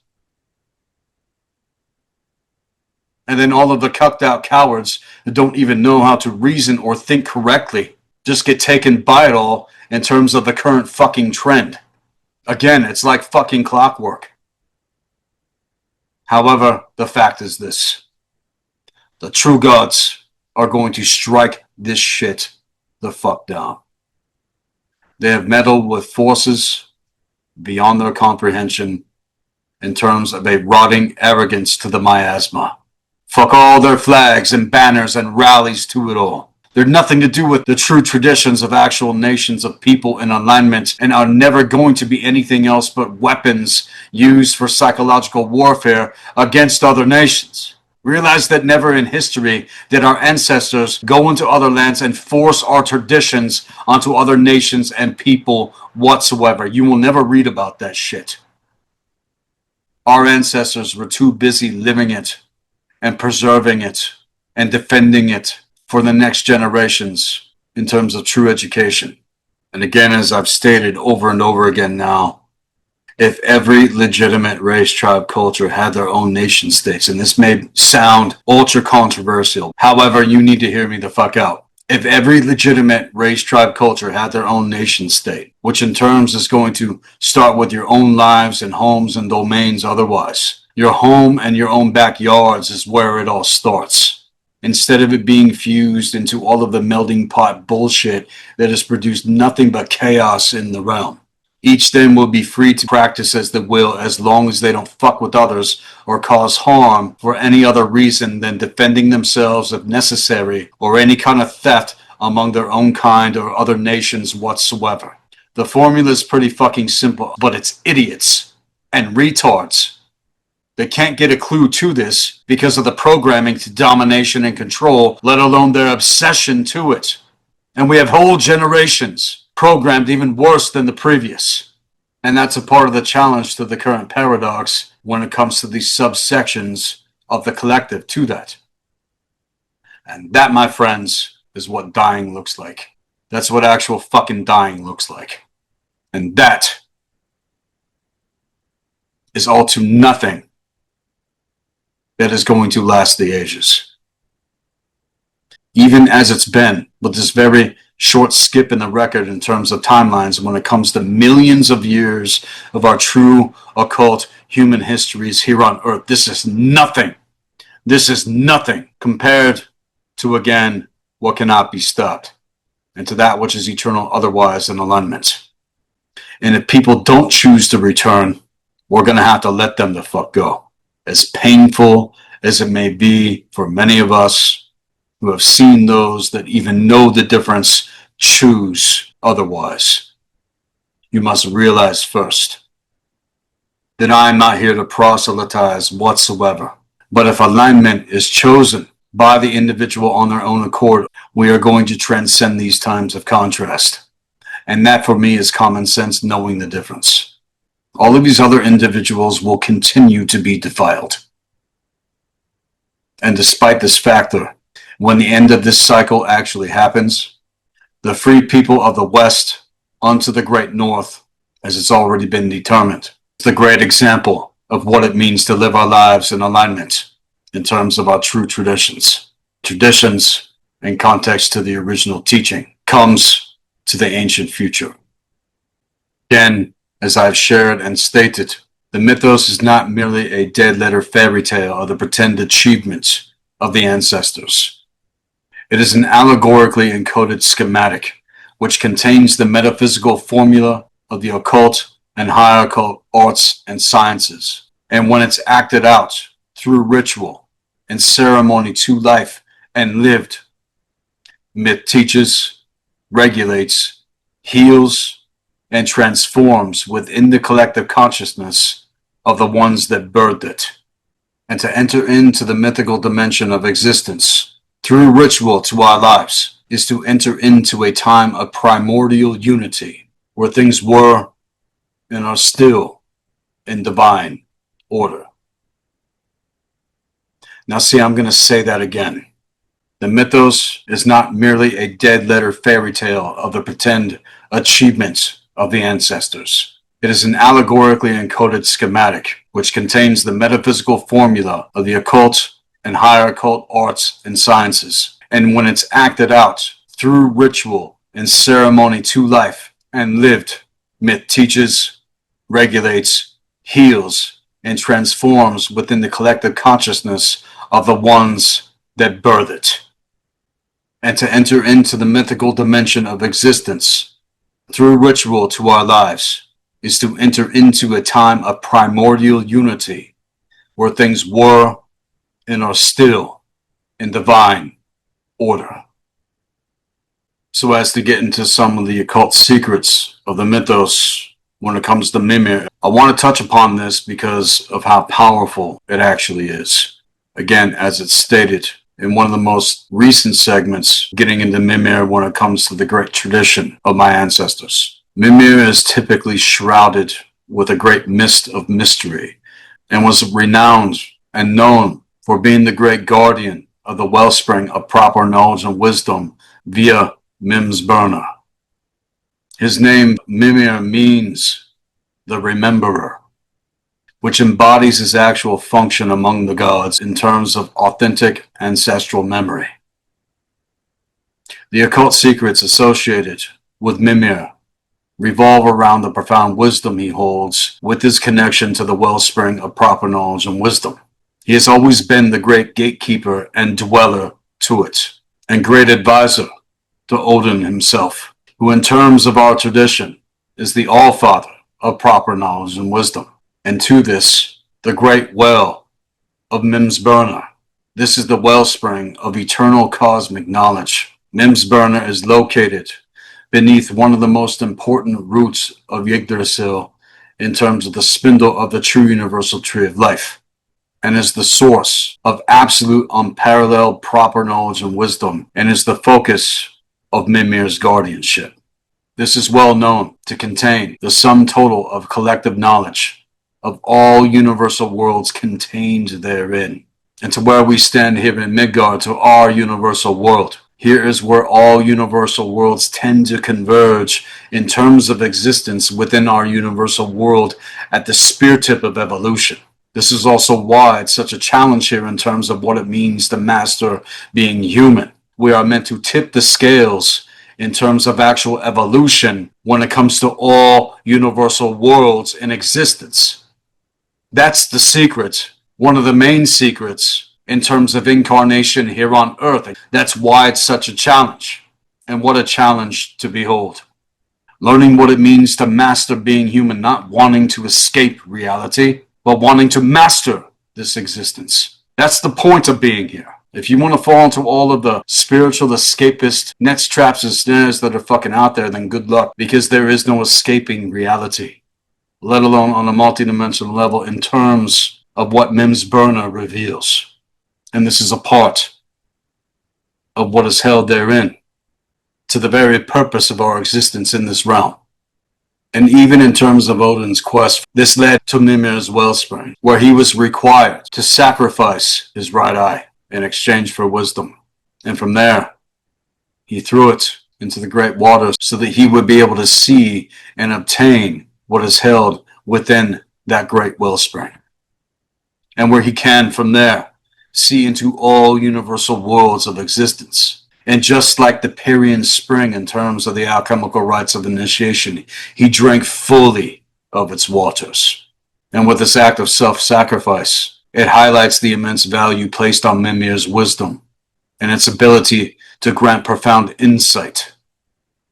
And then all of the cucked out cowards that don't even know how to reason or think correctly just get taken by it all in terms of the current fucking trend. Again, it's like fucking clockwork. However, the fact is this. The true gods are going to strike this shit the fuck down. They have meddled with forces beyond their comprehension in terms of a rotting arrogance to the miasma. Fuck all their flags and banners and rallies to it all. They're nothing to do with the true traditions of actual nations of people in alignment and are never going to be anything else but weapons used for psychological warfare against other nations. Realize that never in history did our ancestors go into other lands and force our traditions onto other nations and people whatsoever. You will never read about that shit. Our ancestors were too busy living it and preserving it and defending it for the next generations in terms of true education. And again, as I've stated over and over again now, if every legitimate race, tribe, culture had their own nation states, and this may sound ultra controversial, however, you need to hear me the fuck out. If every legitimate race, tribe, culture had their own nation state, which in terms is going to start with your own lives and homes and domains otherwise, your home and your own backyards is where it all starts. Instead of it being fused into all of the melding pot bullshit that has produced nothing but chaos in the realm. Each then will be free to practice as they will as long as they don't fuck with others or cause harm for any other reason than defending themselves if necessary or any kind of theft among their own kind or other nations whatsoever. The formula is pretty fucking simple, but it's idiots and retards. They can't get a clue to this because of the programming to domination and control, let alone their obsession to it. And we have whole generations programmed even worse than the previous. And that's a part of the challenge to the current paradox when it comes to these subsections of the collective to that. And that, my friends, is what dying looks like. That's what actual fucking dying looks like. And that is all to nothing that is going to last the ages. Even as it's been with this very short skip in the record in terms of timelines when it comes to millions of years of our true occult human histories here on Earth. This is nothing. This is nothing compared to, again, what cannot be stopped and to that which is eternal otherwise in alignment. And if people don't choose to return, we're going to have to let them the fuck go. As painful as it may be for many of us who have seen those that even know the difference choose otherwise. You must realize first that I am not here to proselytize whatsoever. But if alignment is chosen by the individual on their own accord, we are going to transcend these times of contrast. And that for me is common sense, knowing the difference. All of these other individuals will continue to be defiled. And despite this factor, when the end of this cycle actually happens, the free people of the West unto the great North, as it's already been determined, is the great example of what it means to live our lives in alignment in terms of our true traditions. Traditions, in context to the original teaching, comes to the ancient future. Again, as I've shared and stated, the mythos is not merely a dead-letter fairy tale of the pretend achievements of the ancestors. It is an allegorically encoded schematic which contains the metaphysical formula of the occult and higher occult arts and sciences. And when it's acted out through ritual and ceremony to life and lived, myth teaches, regulates, heals, and transforms within the collective consciousness of the ones that birthed it. And to enter into the mythical dimension of existence through ritual to our lives is to enter into a time of primordial unity where things were and are still in divine order. Now see, I'm going to say that again. The mythos is not merely a dead-letter fairy tale of the pretend achievements of the ancestors. It is an allegorically encoded schematic which contains the metaphysical formula of the occult and higher occult arts and sciences. And when it's acted out through ritual and ceremony to life and lived, myth teaches, regulates, heals, and transforms within the collective consciousness of the ones that birth it. And to enter into the mythical dimension of existence through ritual to our lives is to enter into a time of primordial unity where things were and are still in divine order. So as to get into some of the occult secrets of the mythos when it comes to Mimir, I want to touch upon this because of how powerful it actually is. Again, as it's stated in one of the most recent segments, getting into Mimir when it comes to the great tradition of my ancestors. Mimir is typically shrouded with a great mist of mystery and was renowned and known for being the great guardian of the wellspring of proper knowledge and wisdom via Mimsburner. His name, Mimir, means the rememberer, which embodies his actual function among the gods in terms of authentic ancestral memory. The occult secrets associated with Mimir revolve around the profound wisdom he holds with his connection to the wellspring of proper knowledge and wisdom. He has always been the great gatekeeper and dweller to it, and great advisor to Odin himself, who in terms of our tradition is the Allfather of proper knowledge and wisdom. And to this, the great well of Mimsburner. This is the wellspring of eternal cosmic knowledge. Mimsburner is located beneath one of the most important roots of Yggdrasil in terms of the spindle of the true universal tree of life, and is the source of absolute unparalleled proper knowledge and wisdom, and is the focus of Mimir's guardianship. This is well known to contain the sum total of collective knowledge of all universal worlds contained therein. And to where we stand here in Midgard, to our universal world. Here is where all universal worlds tend to converge in terms of existence within our universal world at the spear tip of evolution. This is also why it's such a challenge here in terms of what it means to master being human. We are meant to tip the scales in terms of actual evolution when it comes to all universal worlds in existence. That's the secret, one of the main secrets in terms of incarnation here on Earth. That's why it's such a challenge, and what a challenge to behold. Learning what it means to master being human, not wanting to escape reality, but wanting to master this existence. That's the point of being here. If you want to fall into all of the spiritual escapist nets, traps, and snares that are fucking out there, then good luck, because there is no escaping reality, let alone on a multidimensional level in terms of what Mimsburner reveals. And this is a part of what is held therein to the very purpose of our existence in this realm. And even in terms of Odin's quest, this led to Mimir's wellspring, where he was required to sacrifice his right eye in exchange for wisdom. And from there, he threw it into the great waters so that he would be able to see and obtain what is held within that great wellspring. And where he can from there see into all universal worlds of existence. And just like the Parian spring in terms of the alchemical rites of initiation, he drank fully of its waters. And with this act of self-sacrifice, it highlights the immense value placed on Mimir's wisdom and its ability to grant profound insight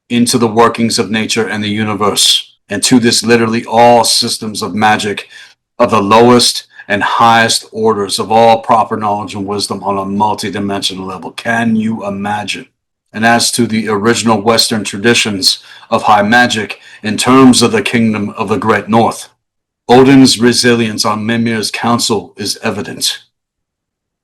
into the workings of nature and the universe, and to this literally all systems of magic of the lowest and highest orders of all proper knowledge and wisdom on a multidimensional level. Can you imagine? And as to the original Western traditions of high magic in terms of the kingdom of the Great North, Odin's resilience on Mimir's counsel is evident,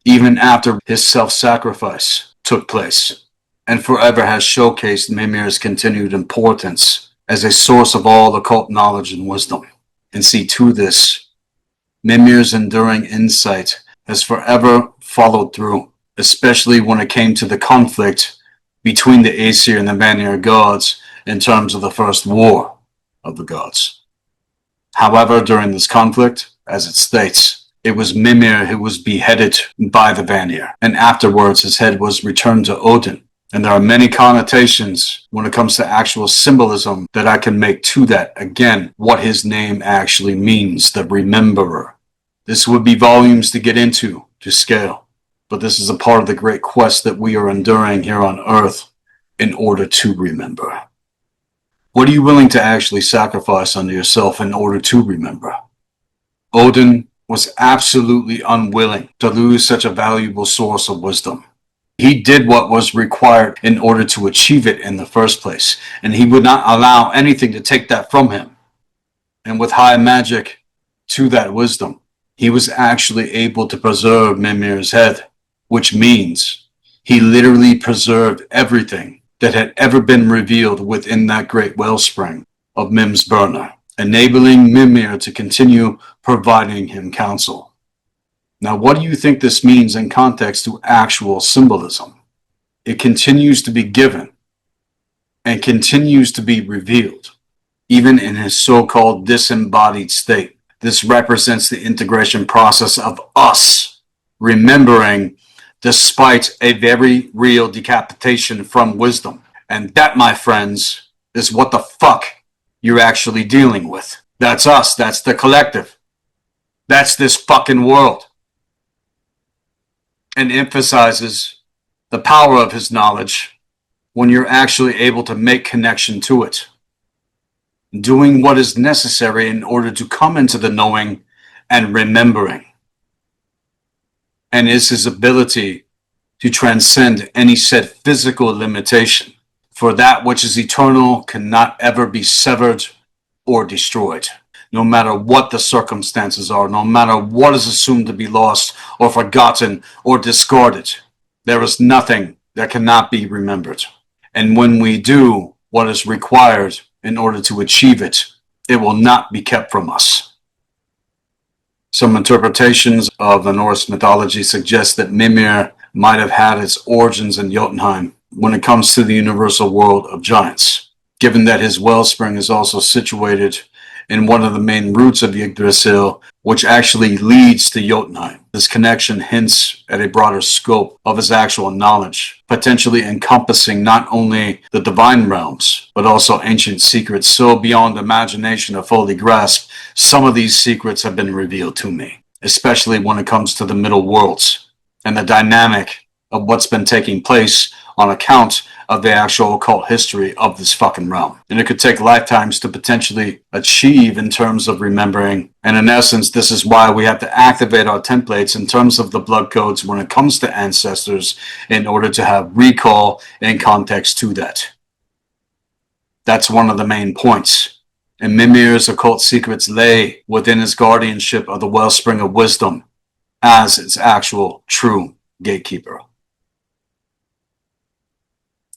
even after his self-sacrifice took place, and forever has showcased Mimir's continued importance as a source of all occult knowledge and wisdom. And see, to this, Mimir's enduring insight has forever followed through, especially when it came to the conflict between the Aesir and the Vanir gods in terms of the first war of the gods. However, during this conflict, as it states, It was Mimir who was beheaded by the Vanir, and afterwards his head was returned to Odin. And there are many connotations when it comes to actual symbolism that I can make to that. Again, what his name actually means, the Rememberer. This would be volumes to get into, to scale. But this is a part of the great quest that we are enduring here on Earth in order to remember. What are you willing to actually sacrifice unto yourself in order to remember? Odin was absolutely unwilling to lose such a valuable source of wisdom. He did what was required in order to achieve it in the first place, and he would not allow anything to take that from him. And with high magic to that wisdom, he was actually able to preserve Mimir's head, which means he literally preserved everything that had ever been revealed within that great wellspring of Mim's burner, enabling Mimir to continue providing him counsel. Now, what do you think this means in context to actual symbolism? It continues to be given and continues to be revealed, even in his so-called disembodied state. This represents the integration process of us remembering despite a very real decapitation from wisdom. And that, my friends, is what the fuck you're actually dealing with. That's us. That's the collective. That's this fucking world. And emphasizes the power of his knowledge when you're actually able to make connection to it. Doing what is necessary in order to come into the knowing and remembering. And is his ability to transcend any said physical limitation. For that which is eternal cannot ever be severed or destroyed, no matter what the circumstances are, no matter what is assumed to be lost or forgotten or discarded. There is nothing that cannot be remembered. And when we do what is required in order to achieve it, it will not be kept from us. Some interpretations of the Norse mythology suggest that Mimir might have had its origins in Jotunheim when it comes to the universal world of giants, given that his wellspring is also situated in one of the main roots of Yggdrasil, which actually leads to Jotunheim. This connection hints at a broader scope of his actual knowledge, potentially encompassing not only the divine realms, but also ancient secrets so beyond imagination to fully grasp. Some of these secrets have been revealed to me, especially when it comes to the middle worlds and the dynamic of what's been taking place on account of the actual occult history of this fucking realm. And it could take lifetimes to potentially achieve in terms of remembering. And in essence, this is why we have to activate our templates in terms of the blood codes when it comes to ancestors in order to have recall and context to that. That's one of the main points. And Mimir's occult secrets lay within his guardianship of the wellspring of wisdom as its actual true gatekeeper.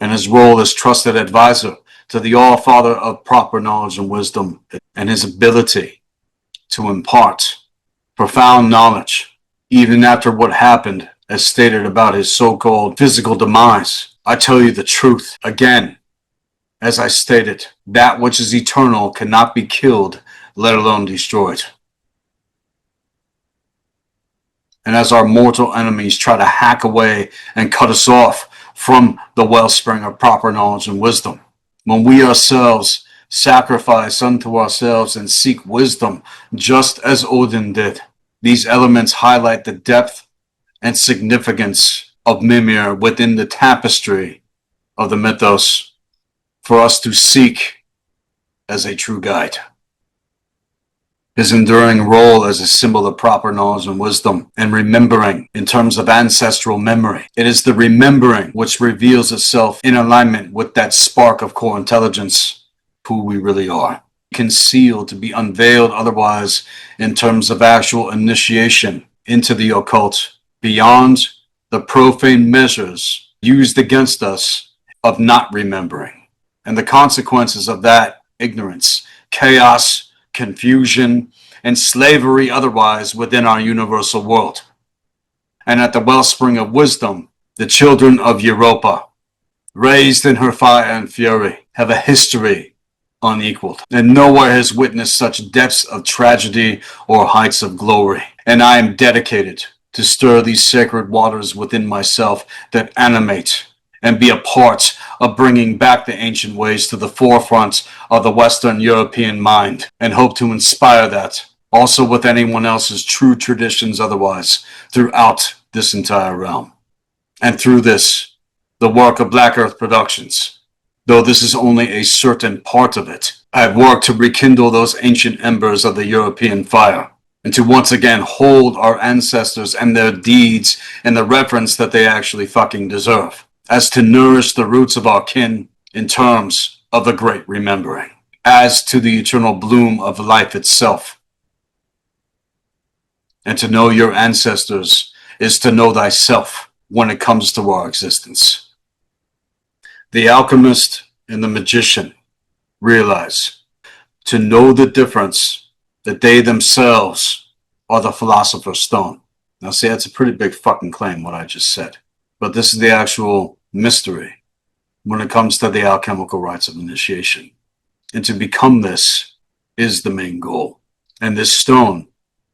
And his role as trusted advisor to the All-Father of proper knowledge and wisdom, and his ability to impart profound knowledge, even after what happened, as stated about his so-called physical demise. I tell you the truth. Again, as I stated, that which is eternal cannot be killed, let alone destroyed. And as our mortal enemies try to hack away and cut us off from the wellspring of proper knowledge and wisdom, when we ourselves sacrifice unto ourselves and seek wisdom, just as Odin did, these elements highlight the depth and significance of Mimir within the tapestry of the mythos for us to seek as a true guide. His enduring role as a symbol of proper knowledge and wisdom and remembering in terms of ancestral memory. It is the remembering which reveals itself in alignment with that spark of core intelligence, who we really are. Concealed to be unveiled otherwise in terms of actual initiation into the occult beyond the profane measures used against us of not remembering. And the consequences of that ignorance, chaos, confusion, and slavery otherwise within our universal world. And at the wellspring of wisdom, the children of Europa, raised in her fire and fury, have a history unequaled. And nowhere has witnessed such depths of tragedy or heights of glory. And I am dedicated to stir these sacred waters within myself that animate and be a part of bringing back the ancient ways to the forefront of the Western European mind, and hope to inspire that also with anyone else's true traditions otherwise throughout this entire realm. And through this, the work of Black Earth Productions, though this is only a certain part of it, I have worked to rekindle those ancient embers of the European fire, and to once again hold our ancestors and their deeds in the reverence that they actually fucking deserve, as to nourish the roots of our kin in terms of the great remembering, as to the eternal bloom of life itself. And to know your ancestors is to know thyself when it comes to our existence. The alchemist and the magician realize to know the difference that they themselves are the philosopher's stone. Now see, that's a pretty big fucking claim what I just said. But this is the actual mystery when it comes to the alchemical rites of initiation. And to become this is the main goal. And this stone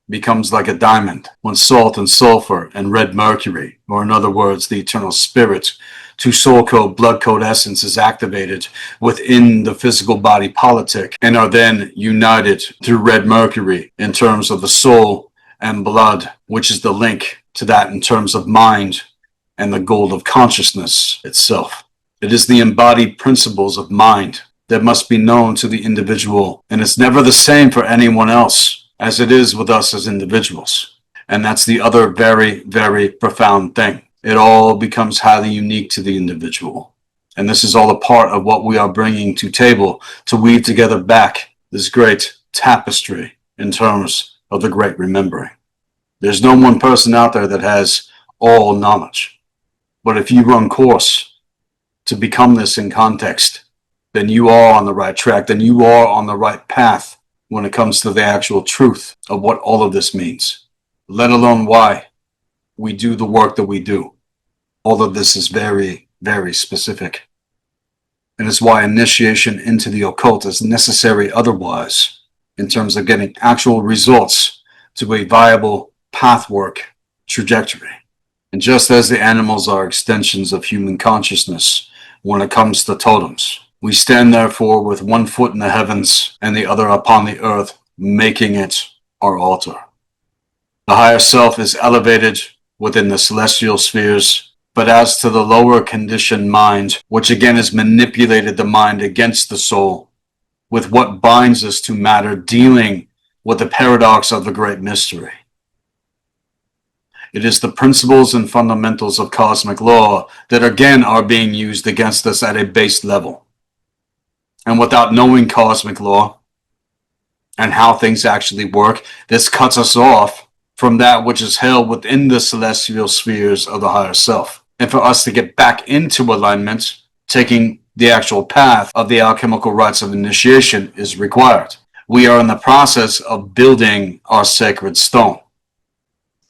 becomes like a diamond when salt and sulfur and red mercury, or in other words, the eternal spirit, to soul code, blood code essence is activated within the physical body politic and are then united through red mercury in terms of the soul and blood, which is the link to that in terms of mind and the gold of consciousness itself. It is the embodied principles of mind that must be known to the individual, and it's never the same for anyone else as it is with us as individuals. And that's the other very, very profound thing. It all becomes highly unique to the individual. And this is all a part of what we are bringing to table to weave together back this great tapestry in terms of the great remembering. There's no one person out there that has all knowledge. But if you run course to become this in context, then you are on the right track, then you are on the right path when it comes to the actual truth of what all of this means, let alone why we do the work that we do. All of this is very, very specific. And it's why initiation into the occult is necessary otherwise, in terms of getting actual results to a viable pathwork trajectory. And just as the animals are extensions of human consciousness when it comes to totems, we stand therefore with one foot in the heavens and the other upon the earth, making it our altar. The higher self is elevated within the celestial spheres, but as to the lower conditioned mind, which again has manipulated the mind against the soul, with what binds us to matter, dealing with the paradox of the great mystery. It is the principles and fundamentals of cosmic law that again are being used against us at a base level. And without knowing cosmic law and how things actually work, this cuts us off from that which is held within the celestial spheres of the higher self. And for us to get back into alignment, taking the actual path of the alchemical rites of initiation is required. We are in the process of building our sacred stone,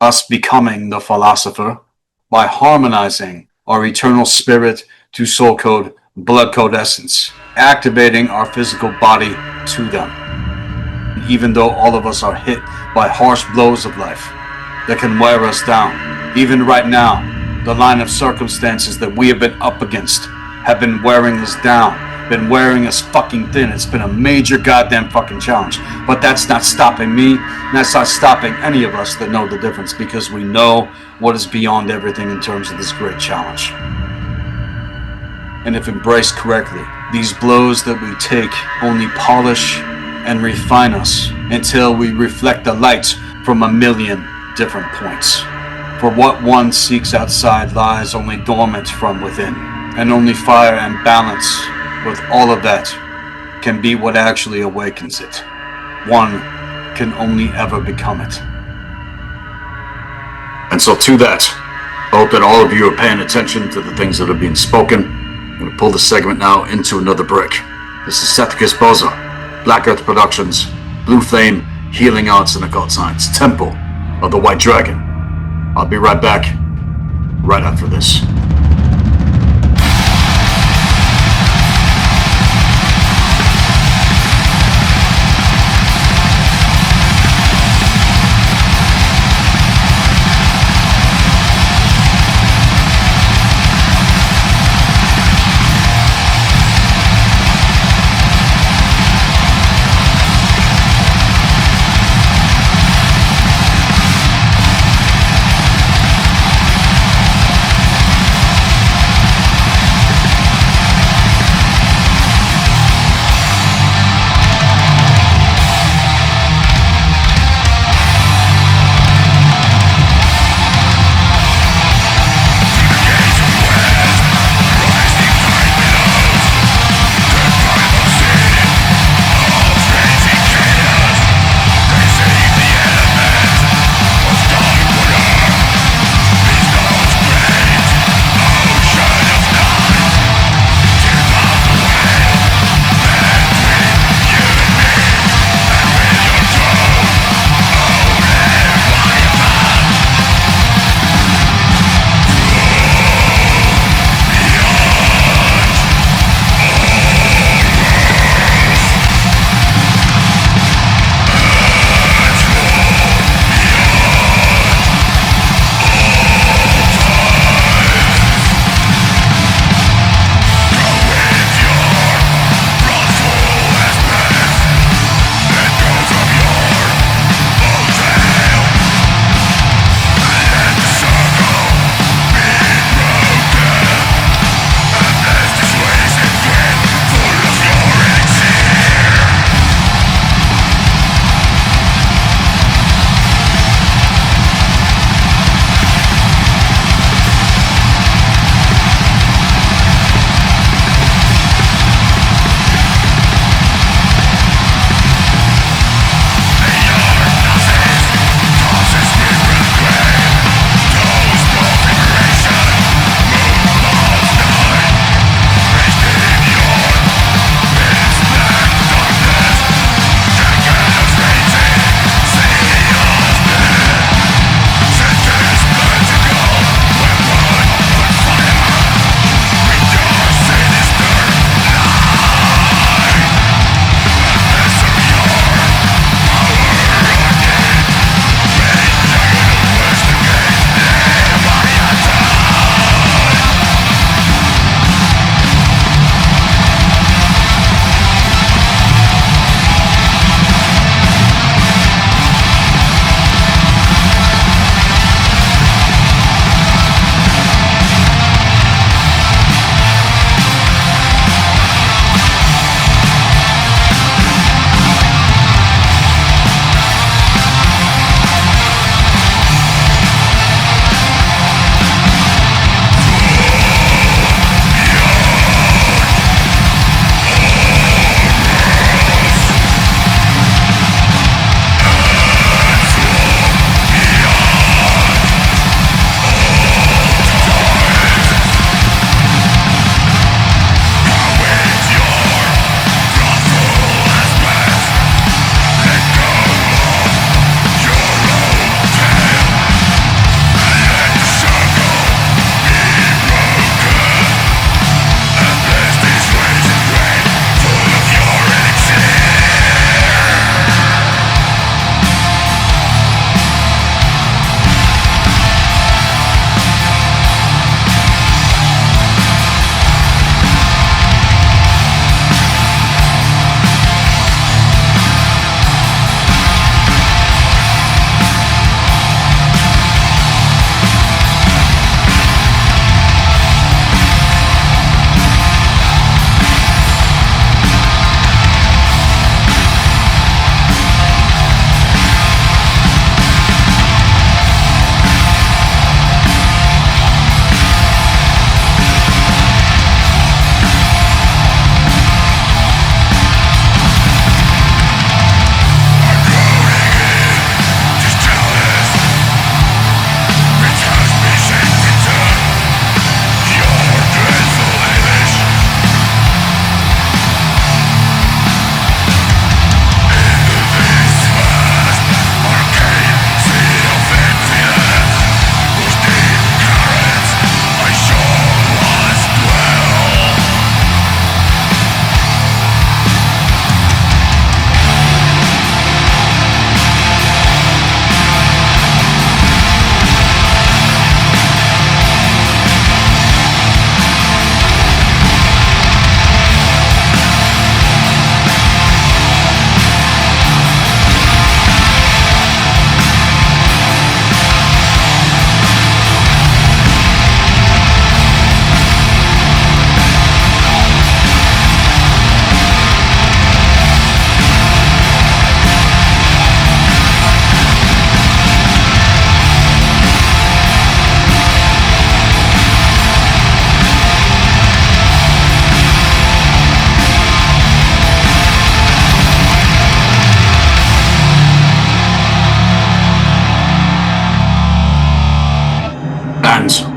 us becoming the philosopher by harmonizing our eternal spirit to soul code, blood code essence, activating our physical body to them. And even though all of us are hit by harsh blows of life that can wear us down, even right now, the line of circumstances that we have been up against have been wearing us down, been wearing us fucking thin. It's been a major goddamn fucking challenge. But that's not stopping me, and that's not stopping any of us that know the difference, because we know what is beyond everything in terms of this great challenge. And if embraced correctly, these blows that we take only polish and refine us until we reflect the light from a million different points. For what one seeks outside lies only dormant from within, and only fire and balance with all of that can be what actually awakens it. One can only ever become it. And so to that, I hope that all of you are paying attention to the things that are being spoken. I'm going to pull this segment now into another break. This is Sethikus Boza, Black Earth Productions, Blue Flame, Healing Arts and Occult Science, Temple of the White Dragon. I'll be right back, right after this.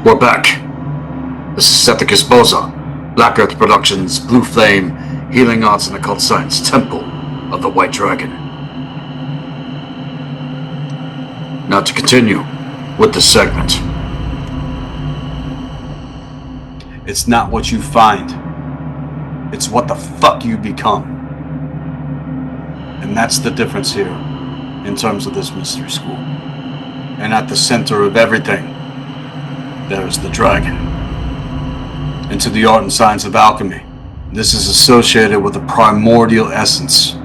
We're back. This is Sethikus Boza, blackearthproductions, Blue Flame, Healing Arts and Occult Science, Temple of the White Dragon. Now to continue with this segment. It's not what you find. It's what the fuck you become. And that's the difference here in terms of this mystery school. And at the center of everything, there is the dragon. Into the art and science of alchemy. This is associated with the primordial essence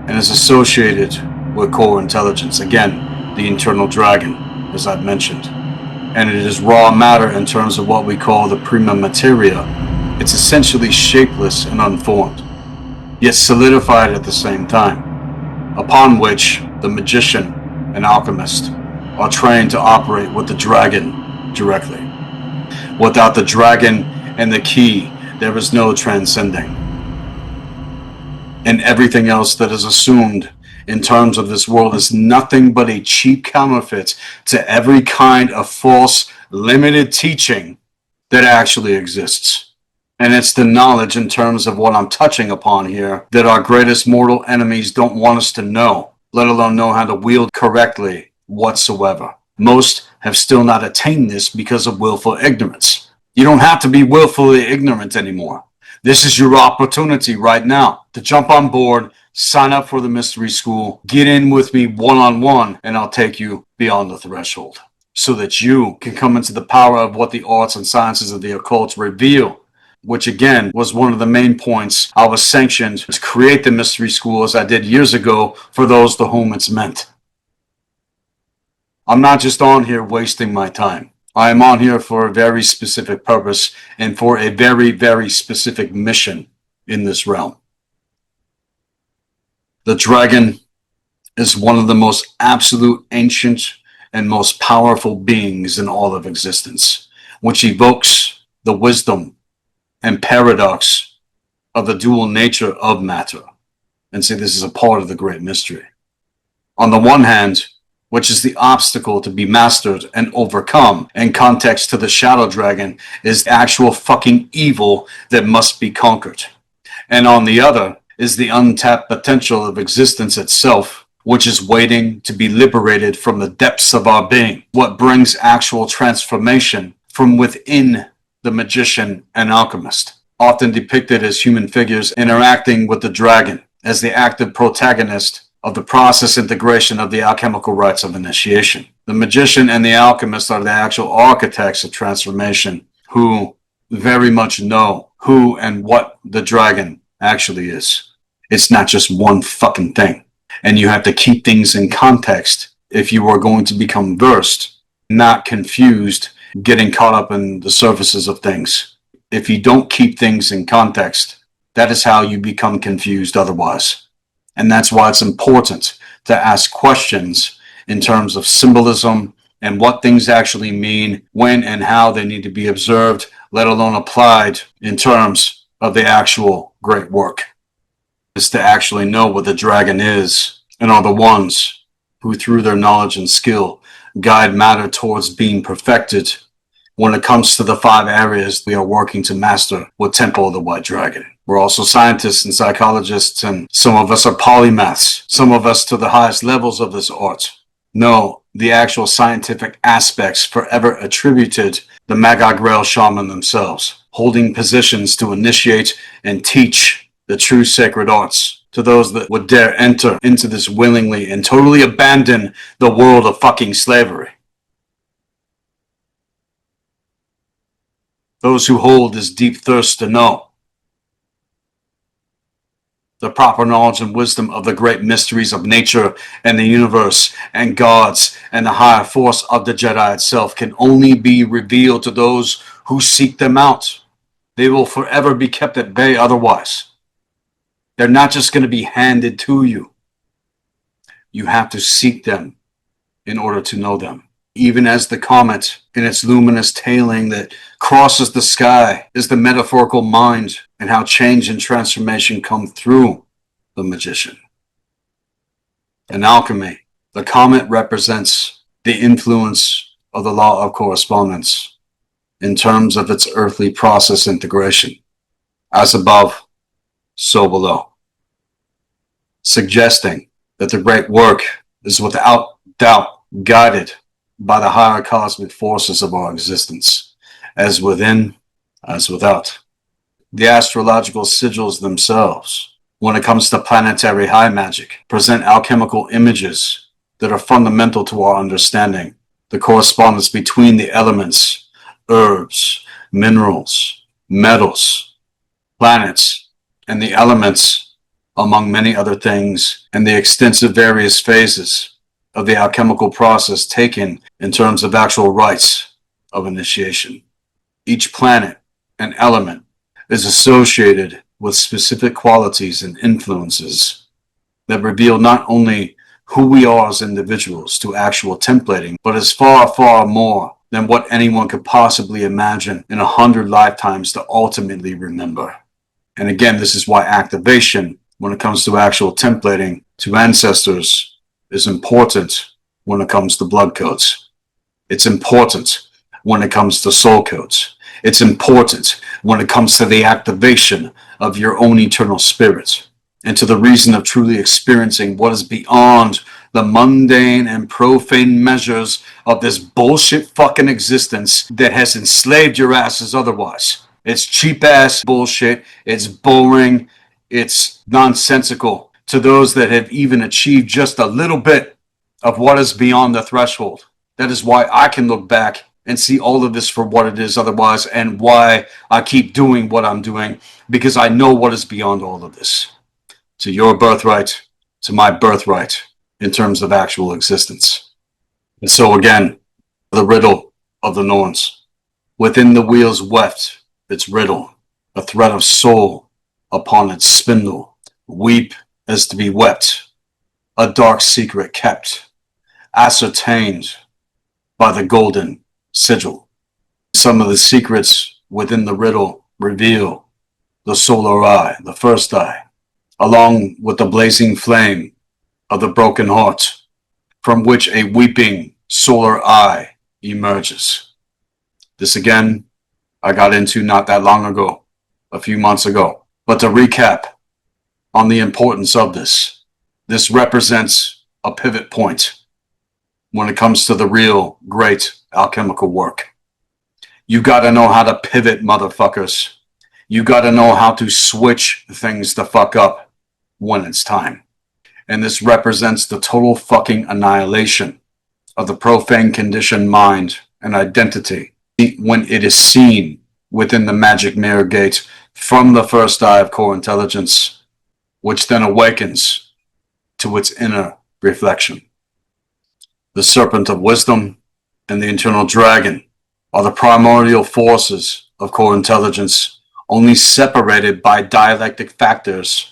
and is associated with core intelligence. Again, the internal dragon, as I've mentioned. And it is raw matter in terms of what we call the prima materia. It's essentially shapeless and unformed, yet solidified at the same time, upon which the magician and alchemist are trained to operate with the dragon directly. Without the dragon and the key, there is no transcending. And everything else that is assumed in terms of this world is nothing but a cheap counterfeit to every kind of false, limited teaching that actually exists. And it's the knowledge in terms of what I'm touching upon here that our greatest mortal enemies don't want us to know, let alone know how to wield correctly whatsoever. Most have still not attained this because of willful ignorance. You don't have to be willfully ignorant anymore. This is your opportunity right now to jump on board, sign up for the mystery school, get in with me one-on-one, and I'll take you beyond the threshold so that you can come into the power of what the arts and sciences of the occult reveal, which again was one of the main points I was sanctioned to create the mystery school as I did years ago for those to whom it's meant. I'm not just on here wasting my time. I am on here for a very specific purpose and for a very, very specific mission in this realm. The dragon is one of the most absolute, ancient, and most powerful beings in all of existence, which evokes the wisdom and paradox of the dual nature of matter. And say this is a part of the great mystery. On the one hand, which is the obstacle to be mastered and overcome, in context to the shadow dragon, is the actual fucking evil that must be conquered. And on the other is the untapped potential of existence itself, which is waiting to be liberated from the depths of our being, what brings actual transformation from within the magician and alchemist, often depicted as human figures interacting with the dragon as the active protagonist of the process integration of the alchemical rites of initiation. The magician and the alchemist are the actual architects of transformation who very much know who and what the dragon actually is. It's not just one fucking thing. And you have to keep things in context if you are going to become versed, not confused, getting caught up in the surfaces of things. If you don't keep things in context, that is how you become confused otherwise. And that's why it's important to ask questions in terms of symbolism and what things actually mean, when and how they need to be observed, let alone applied in terms of the actual great work. Is to actually know what the dragon is and are the ones who, through their knowledge and skill, guide matter towards being perfected when it comes to the 5 areas we are working to master with Temple of the White Dragon. We're also scientists and psychologists, and some of us are polymaths, some of us to the highest levels of this art. Know the actual scientific aspects forever attributed the Magi Grail Shaman themselves, holding positions to initiate and teach the true sacred arts to those that would dare enter into this willingly and totally abandon the world of fucking slavery. Those who hold this deep thirst to know the proper knowledge and wisdom of the great mysteries of nature and the universe and gods and the higher force of the Jedi itself can only be revealed to those who seek them out. They will forever be kept at bay otherwise. They're not just going to be handed to you. You have to seek them in order to know them. Even as the comet in its luminous tailing that crosses the sky is the metaphorical mind and how change and transformation come through the magician. In alchemy, the comet represents the influence of the law of correspondence, in terms of its earthly process integration, as above, so below, suggesting that the great work is without doubt guided by the higher cosmic forces of our existence, as within, as without. The astrological sigils themselves, when it comes to planetary high magic, present alchemical images that are fundamental to our understanding the correspondence between the elements, herbs, minerals, metals, planets, and the elements, among many other things, and the extensive various phases of the alchemical process taken in terms of actual rites of initiation. Each planet and element is associated with specific qualities and influences that reveal not only who we are as individuals to actual templating, but is far, far more than what anyone could possibly imagine in 100 lifetimes to ultimately remember. And again, this is why activation, when it comes to actual templating to ancestors, is important when it comes to blood codes. It's important when it comes to soul codes. It's important when it comes to the activation of your own eternal spirit and to the reason of truly experiencing what is beyond the mundane and profane measures of this bullshit fucking existence that has enslaved your asses otherwise. It's cheap ass bullshit. It's boring. It's nonsensical to those that have even achieved just a little bit of what is beyond the threshold. That is why I can look back and see all of this for what it is otherwise, and why I keep doing what I'm doing, because I know what is beyond all of this. To your birthright, to my birthright, in terms of actual existence. And so again, the riddle of the Norns. Within the wheel's weft, its riddle, a thread of soul upon its spindle. Weep as to be wept, a dark secret kept, ascertained by the golden sigil. Some of the secrets within the riddle reveal the solar eye, the first eye, along with the blazing flame of the broken heart, from which a weeping solar eye emerges. This again, I got into not that long ago, a few months ago. But to recap on the importance of this represents a pivot point when it comes to the real great alchemical work. You gotta know how to pivot, motherfuckers. You gotta know how to switch things the fuck up when it's time. And this represents the total fucking annihilation of the profane conditioned mind and identity when it is seen within the magic mirror gate from the first eye of core intelligence, which then awakens to its inner reflection. The serpent of wisdom and the internal dragon are the primordial forces of core intelligence, only separated by dialectic factors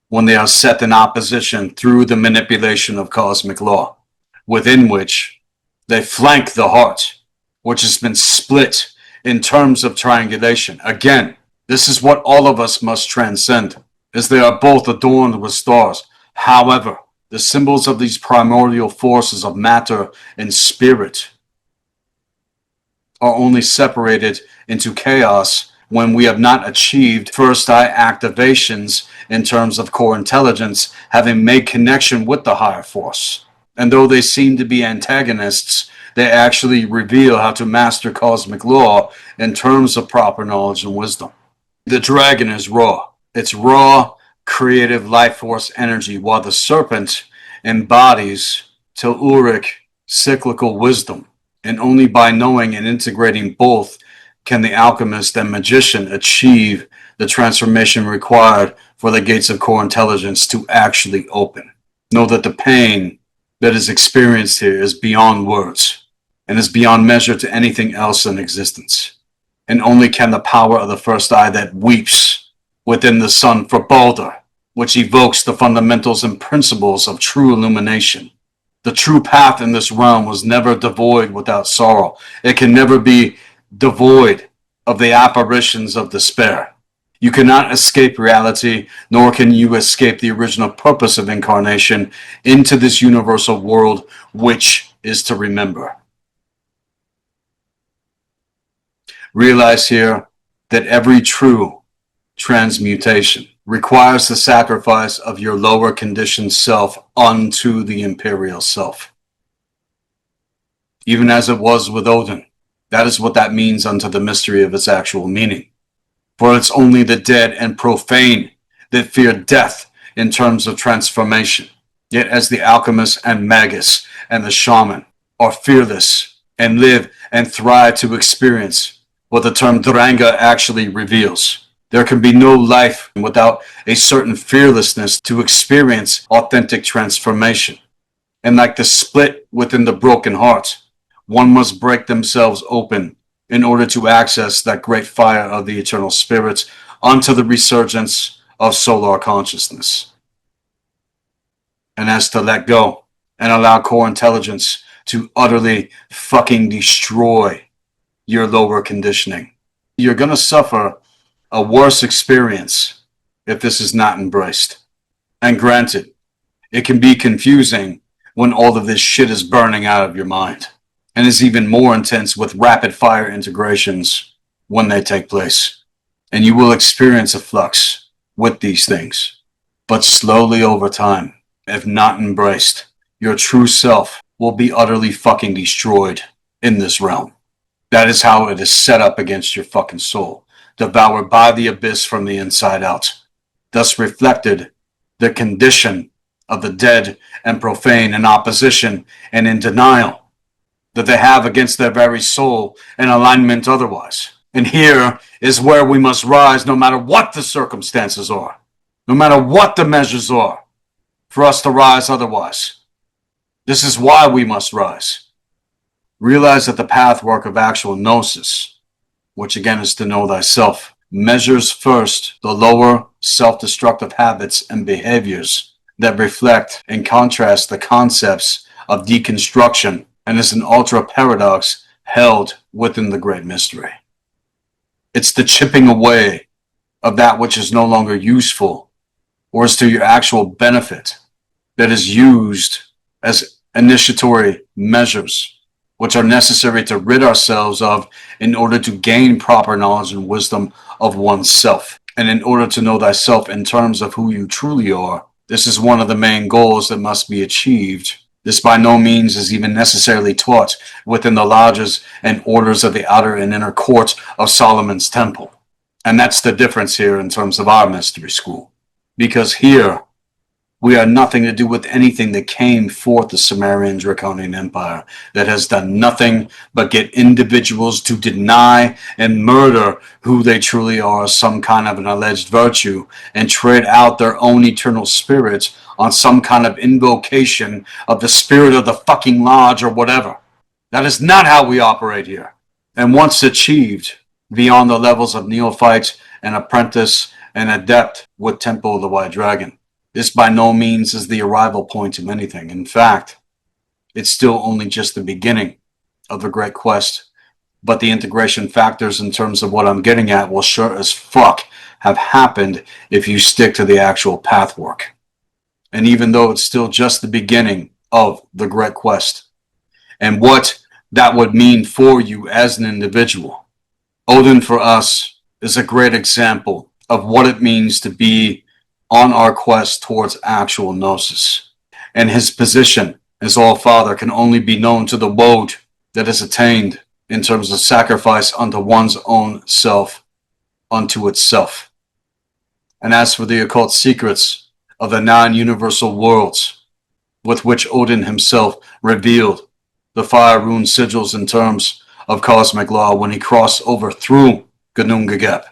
when they are set in opposition through the manipulation of cosmic law, within which they flank the heart, which has been split in terms of triangulation. Again, this is what all of us must transcend, as they are both adorned with stars. However, the symbols of these primordial forces of matter and spirit are only separated into chaos when we have not achieved first eye activations in terms of core intelligence, having made connection with the higher force. And though they seem to be antagonists, they actually reveal how to master cosmic law in terms of proper knowledge and wisdom. The dragon is raw. It's raw, creative life force energy, while the serpent embodies telluric, cyclical wisdom. And only by knowing and integrating both can the alchemist and magician achieve the transformation required for the gates of core intelligence to actually open. Know that the pain that is experienced here is beyond words and is beyond measure to anything else in existence. And only can the power of the first eye that weeps within the sun for Balder, which evokes the fundamentals and principles of true illumination. The true path in this realm was never devoid without sorrow. It can never be devoid of the apparitions of despair. You cannot escape reality, nor can you escape the original purpose of incarnation into this universal world, which is to remember. Realize here that every true transmutation requires the sacrifice of your lower conditioned self unto the imperial self. Even as it was with Odin, that is what that means unto the mystery of its actual meaning. For it's only the dead and profane that fear death in terms of transformation. Yet as the alchemist and magus and the shaman are fearless and live and thrive to experience what the term Dranga actually reveals. There can be no life without a certain fearlessness to experience authentic transformation. And like the split within the broken heart, one must break themselves open in order to access that great fire of the eternal spirit unto the resurgence of solar consciousness. And as to let go and allow core intelligence to utterly fucking destroy your lower conditioning. You're going to suffer a worse experience if this is not embraced. And granted, it can be confusing when all of this shit is burning out of your mind, and is even more intense with rapid fire integrations when they take place. And you will experience a flux with these things. But slowly over time, if not embraced, your true self will be utterly fucking destroyed in this realm. That is how it is set up against your fucking soul, devoured by the abyss from the inside out. Thus reflected the condition of the dead and profane in opposition and in denial that they have against their very soul and alignment otherwise. And here is where we must rise no matter what the circumstances are, no matter what the measures are, for us to rise otherwise. This is why we must rise. Realize that the pathwork of actual gnosis, which again is to know thyself, measures first the lower self-destructive habits and behaviors that reflect and contrast the concepts of deconstruction, and is an ultra paradox held within the great mystery. It's the chipping away of that which is no longer useful or is to your actual benefit that is used as initiatory measures, which are necessary to rid ourselves of in order to gain proper knowledge and wisdom of oneself. And in order to know thyself in terms of who you truly are, this is one of the main goals that must be achieved. This by no means is even necessarily taught within the lodges and orders of the outer and inner court of Solomon's temple. And that's the difference here in terms of our mystery school. Because here, we are nothing to do with anything that came forth the Sumerian Draconian Empire that has done nothing but get individuals to deny and murder who they truly are, some kind of an alleged virtue, and trade out their own eternal spirits on some kind of invocation of the spirit of the fucking lodge or whatever. That is not how we operate here. And once achieved, beyond the levels of neophyte and apprentice and adept with Temple of the White Dragon, this by no means is the arrival point of anything. In fact, it's still only just the beginning of the great quest. But the integration factors in terms of what I'm getting at will sure as fuck have happened if you stick to the actual pathwork. And even though it's still just the beginning of the great quest and what that would mean for you as an individual, Odin for us is a great example of what it means to be on our quest towards actual gnosis. And his position as All-Father can only be known to the woad that is attained in terms of sacrifice unto one's own self, unto itself. And as for the occult secrets of the non-universal worlds, with which Odin himself revealed the fire rune sigils in terms of cosmic law when he crossed over through Ginnungagap.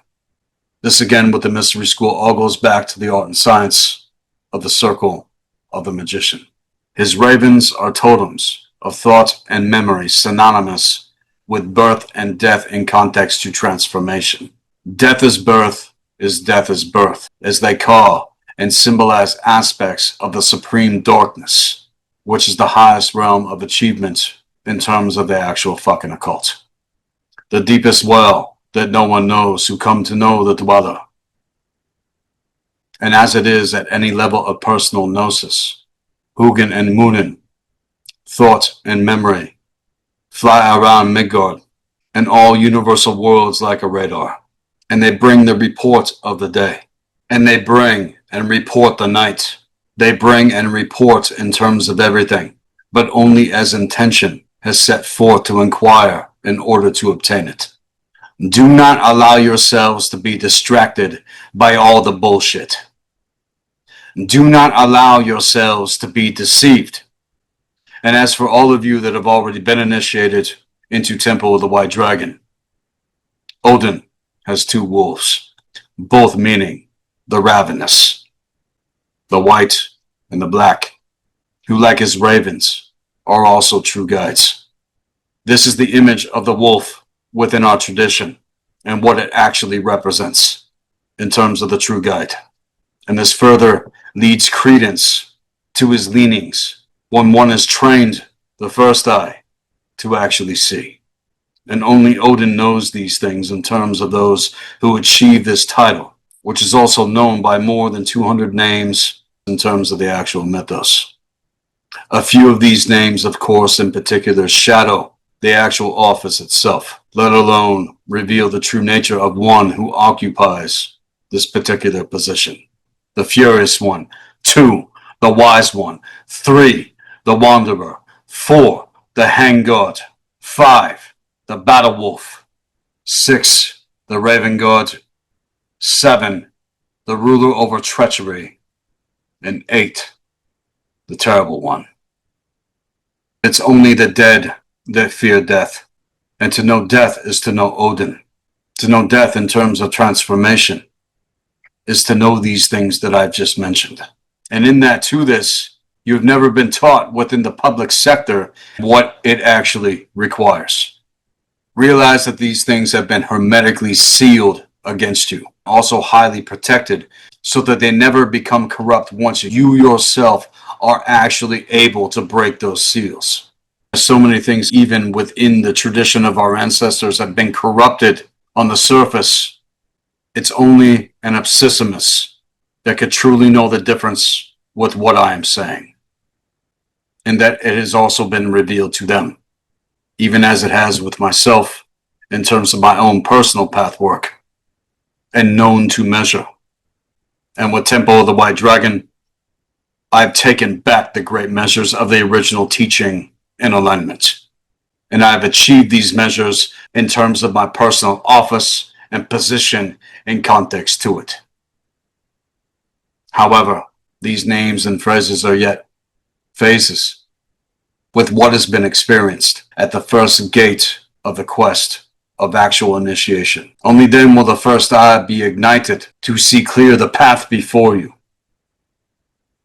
This again with the mystery school all goes back to the art and science of the circle of the magician. His ravens are totems of thought and memory synonymous with birth and death in context to transformation. Death is birth is death is birth, as they call and symbolize aspects of the supreme darkness, which is the highest realm of achievement in terms of the actual fucking occult. The deepest well that no one knows who come to know the dweller. And as it is at any level of personal gnosis, Hugin and Munin, thought and memory, fly around Midgard and all universal worlds like a radar. And they bring the report of the day. And they bring and report the night. They bring and report in terms of everything, but only as intention has set forth to inquire in order to obtain it. Do not allow yourselves to be distracted by all the bullshit. Do not allow yourselves to be deceived. And as for all of you that have already been initiated into Temple of the White Dragon, Odin has two wolves, both meaning the ravenous, the white and the black, who like his ravens are also true guides. This is the image of the wolf within our tradition and what it actually represents in terms of the true guide. And this further leads credence to his leanings when one is trained the first eye to actually see. And only Odin knows these things in terms of those who achieve this title, which is also known by more than 200 names in terms of the actual mythos. A few of these names, of course, in particular, shadow the actual office itself, let alone reveal the true nature of one who occupies this particular position. The Furious One, 2, the Wise One, 3, the Wanderer, 4, the Hang God, 5, the Battle Wolf, 6, the Raven God, 7, the Ruler over Treachery, and 8, the Terrible One. It's only the dead that fear death, and to know death is to know Odin. To know death in terms of transformation is to know these things that I've just mentioned. And in that, to this, you've never been taught within the public sector what it actually requires. Realize that these things have been hermetically sealed against you, also highly protected, so that they never become corrupt once you yourself are actually able to break those seals. So many things, even within the tradition of our ancestors, have been corrupted on the surface. It's only an abscissimus that could truly know the difference with what I am saying, and that it has also been revealed to them, even as it has with myself in terms of my own personal path work and known to measure. And with Temple of the White Dragon, I've taken back the great measures of the original teaching in alignment. And I've achieved these measures in terms of my personal office and position in context to it. However, these names and phrases are yet phases with what has been experienced at the first gate of the quest of actual initiation. Only then will the first eye be ignited to see clear the path before you.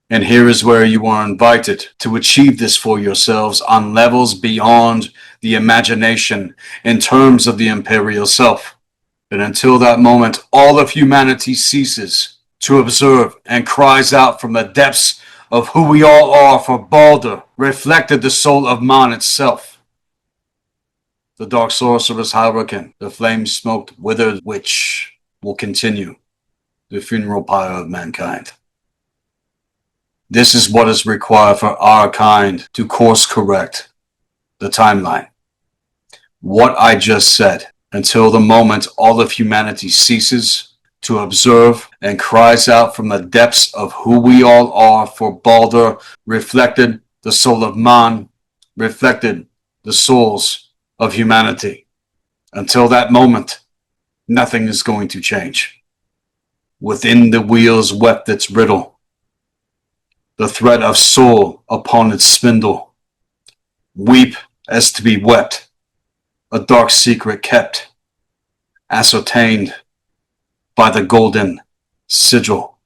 And here is where you are invited to achieve this for yourselves on levels beyond the imagination in terms of the imperial self. And until that moment, all of humanity ceases to observe and cries out from the depths of who we all are, for Balder reflected the soul of Man itself. The dark sorceress Hyrroken, the flame-smoked withered witch, will continue the funeral pyre of mankind. This is what is required for our kind to course correct the timeline. What I just said, until the moment all of humanity ceases to observe and cries out from the depths of who we all are, for Balder reflected the soul of Man, reflected the souls of humanity. Until that moment, nothing is going to change. Within the wheels wept its riddle, the thread of soul upon its spindle. Weep as to be wept, a dark secret kept, ascertained by the golden sigil.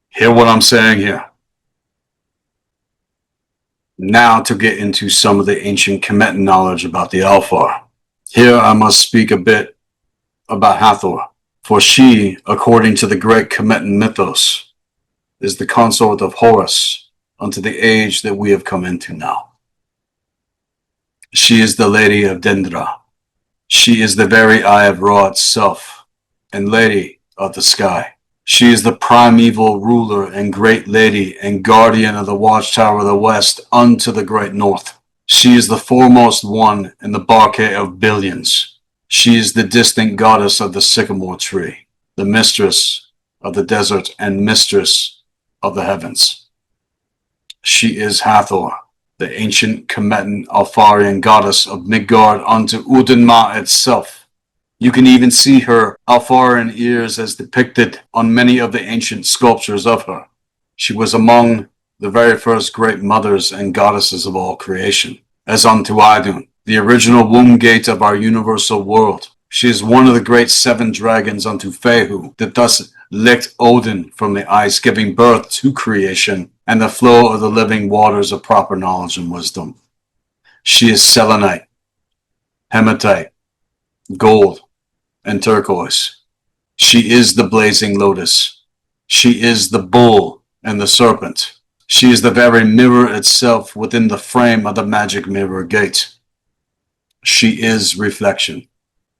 Hear what I'm saying here. Now to get into some of the ancient Kemetan knowledge about the Alfar. Here I must speak a bit about Hathor, for she, according to the great Kemetan mythos, is the consort of Horus unto the age that we have come into now. She is the lady of Dendra. She is the very eye of Ra itself, and lady of the sky. She is the primeval ruler and great lady and guardian of the watchtower of the west unto the great north. She is the foremost one in the bouquet of billions. She is the distant goddess of the sycamore tree, the mistress of the desert and mistress of the heavens. She is Hathor, the ancient Kemetan Alfarian goddess of Midgard unto Udinma itself. You can even see her Alfarian ears as depicted on many of the ancient sculptures of her. She was among the very first great mothers and goddesses of all creation, as unto Idun, the original womb gate of our universal world. She is one of the great seven dragons unto Fehu, that thus licked Odin from the ice, giving birth to creation and the flow of the living waters of proper knowledge and wisdom. She is selenite, hematite, gold, and turquoise. She is the blazing lotus. She is the bull and the serpent. She is the very mirror itself within the frame of the magic mirror gate. She is reflection.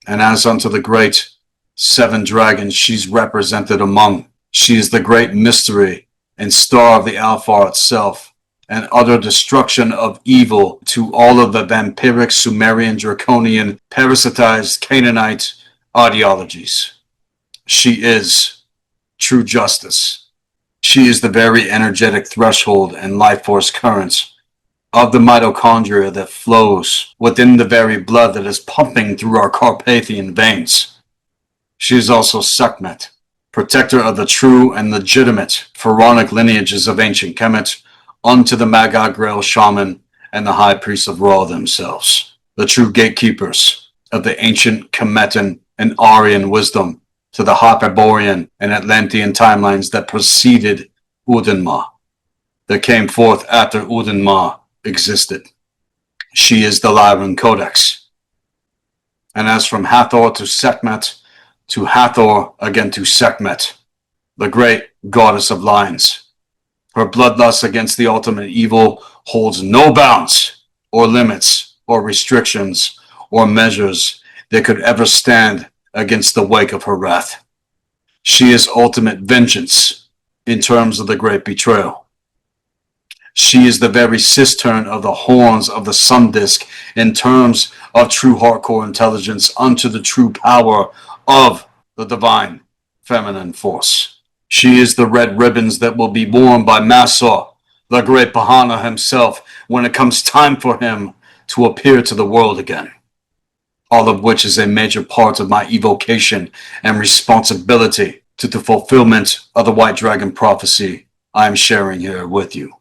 And as unto the great seven dragons she's represented among, she is the great mystery and star of the Alfar itself, and utter destruction of evil to all of the vampiric, Sumerian, Draconian, parasitized Canaanite ideologies. She is true justice. She is the very energetic threshold and life force currents of the mitochondria that flows within the very blood that is pumping through our Carpathian veins. She is also Sekhmet, protector of the true and legitimate pharaonic lineages of ancient Kemet, unto the Magi, Grail, Shaman, and the High Priests of Ra themselves, the true gatekeepers of the ancient Kemetan and Aryan wisdom to the Hyperborean and Atlantean timelines that preceded Udinma, that came forth after Udinma existed. She is the Lyran Codex. And as from Hathor to Sekhmet, to Hathor again to Sekhmet, the great goddess of lions, her bloodlust against the ultimate evil holds no bounds or limits or restrictions or measures that could ever stand against the wake of her wrath. She is ultimate vengeance in terms of the great betrayal. She is the very cistern of the horns of the sun disk in terms of true hardcore intelligence unto the true power of the divine feminine force. She is the red ribbons that will be worn by Masor, the great Pahana himself, when it comes time for him to appear to the world again. All of which is a major part of my evocation and responsibility to the fulfillment of the White Dragon prophecy I am sharing here with you.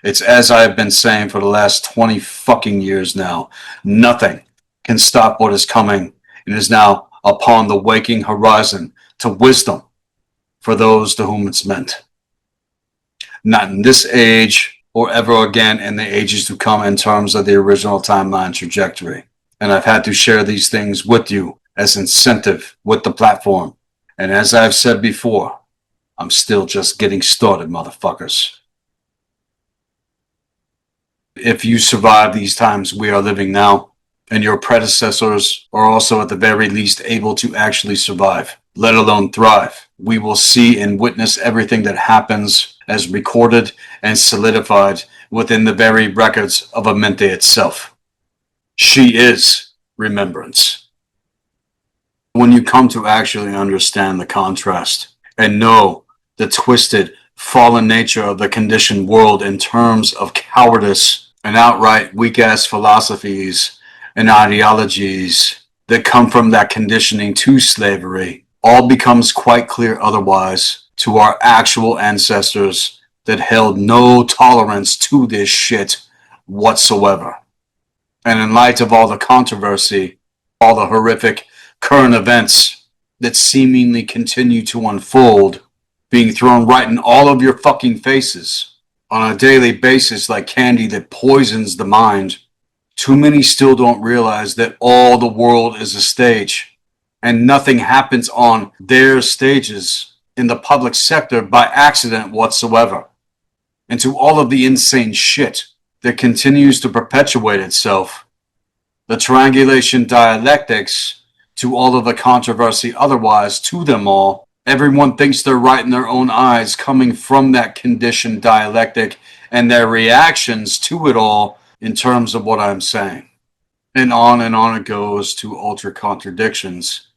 It's as I have been saying for the last 20 fucking years now. Nothing can stop what is coming and is now upon the waking horizon to wisdom for those to whom it's meant. Not in this age or ever again in the ages to come in terms of the original timeline trajectory. And I've had to share these things with you as incentive with the platform. And as I've said before, I'm still just getting started, motherfuckers. If you survive these times we are living now, and your predecessors are also at the very least able to actually survive, let alone thrive, we will see and witness everything that happens as recorded and solidified within the very records of Amente itself. She is remembrance. When you come to actually understand the contrast and know the twisted, fallen nature of the conditioned world in terms of cowardice and outright weak-ass philosophies and ideologies that come from that conditioning to slavery, all becomes quite clear otherwise to our actual ancestors that held no tolerance to this shit whatsoever. And in light of all the controversy, all the horrific current events that seemingly continue to unfold, being thrown right in all of your fucking faces on a daily basis like candy that poisons the mind, too many still don't realize that all the world is a stage and nothing happens on their stages in the public sector by accident whatsoever. And to all of the insane shit that continues to perpetuate itself, the triangulation dialectics, to all of the controversy otherwise to them all, Everyone thinks they're right in their own eyes, coming from that conditioned dialectic and their reactions to it all in terms of what I'm saying. And on it goes to ultra contradictions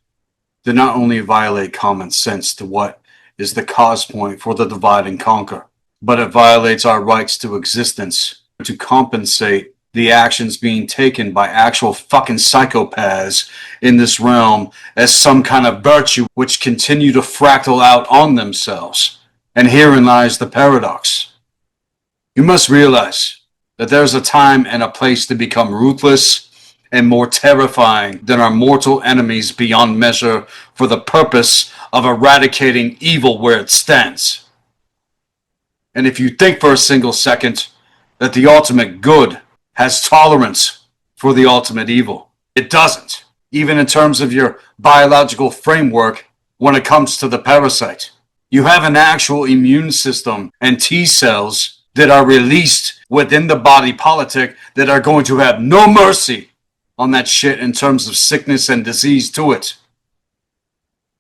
that not only violate common sense to what is the cause point for the divide and conquer, but it violates our rights to existence to compensate the actions being taken by actual fucking psychopaths in this realm as some kind of virtue which continue to fractal out on themselves. And herein lies the paradox. You must realize that there's a time and a place to become ruthless and more terrifying than our mortal enemies beyond measure for the purpose of eradicating evil where it stands. And if you think for a single second that the ultimate good has tolerance for the ultimate evil, it doesn't, even in terms of your biological framework when it comes to the parasite. You have an actual immune system and T cells that are released within the body politic that are going to have no mercy on that shit in terms of sickness and disease to it.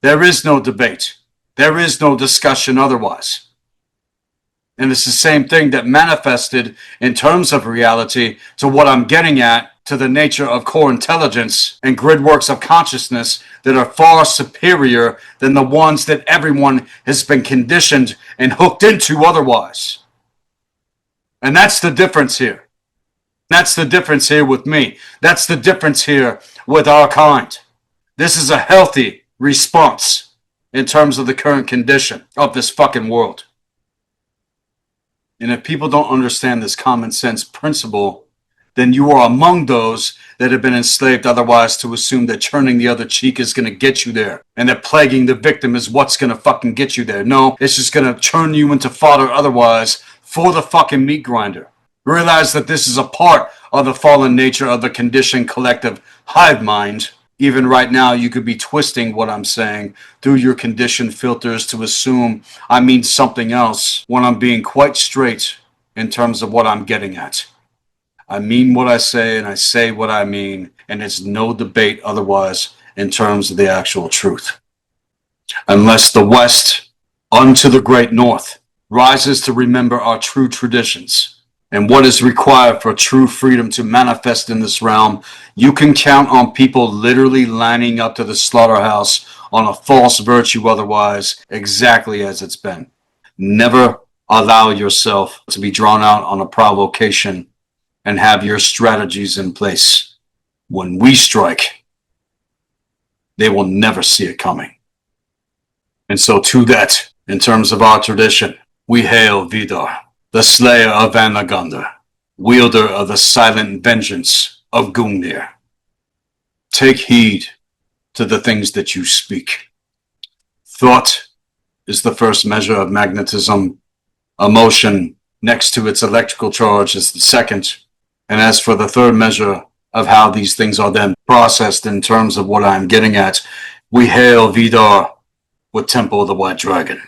There is no debate. There is no discussion otherwise. And it's the same thing that manifested in terms of reality to what I'm getting at, to the nature of core intelligence and grid works of consciousness that are far superior than the ones that everyone has been conditioned and hooked into otherwise. And that's the difference here. That's the difference here with me. That's the difference here with our kind. This is a healthy response in terms of the current condition of this fucking world. And if people don't understand this common sense principle, then you are among those that have been enslaved otherwise to assume that turning the other cheek is going to get you there and that plaguing the victim is what's going to fucking get you there. No, it's just going to turn you into fodder otherwise for the fucking meat grinder. Realize that this is a part of the fallen nature of the conditioned collective hive mind. Even right now, you could be twisting what I'm saying through your conditioned filters to assume I mean something else when I'm being quite straight in terms of what I'm getting at. I mean what I say and I say what I mean, and it's no debate otherwise in terms of the actual truth. Unless the West, unto the great North, rises to remember our true traditions and what is required for true freedom to manifest in this realm, you can count on people literally lining up to the slaughterhouse on a false virtue otherwise, exactly as it's been. Never allow yourself to be drawn out on a provocation and have your strategies in place. When we strike, they will never see it coming. And so to that, in terms of our tradition, we hail Vidar, the slayer of Vanaganda, wielder of the silent vengeance of Gungnir. Take heed to the things that you speak. Thought is the first measure of magnetism. Emotion, next to its electrical charge, is the second. And as for the third measure of how these things are then processed in terms of what I'm getting at, we hail Vidar with Temple of the White Dragon.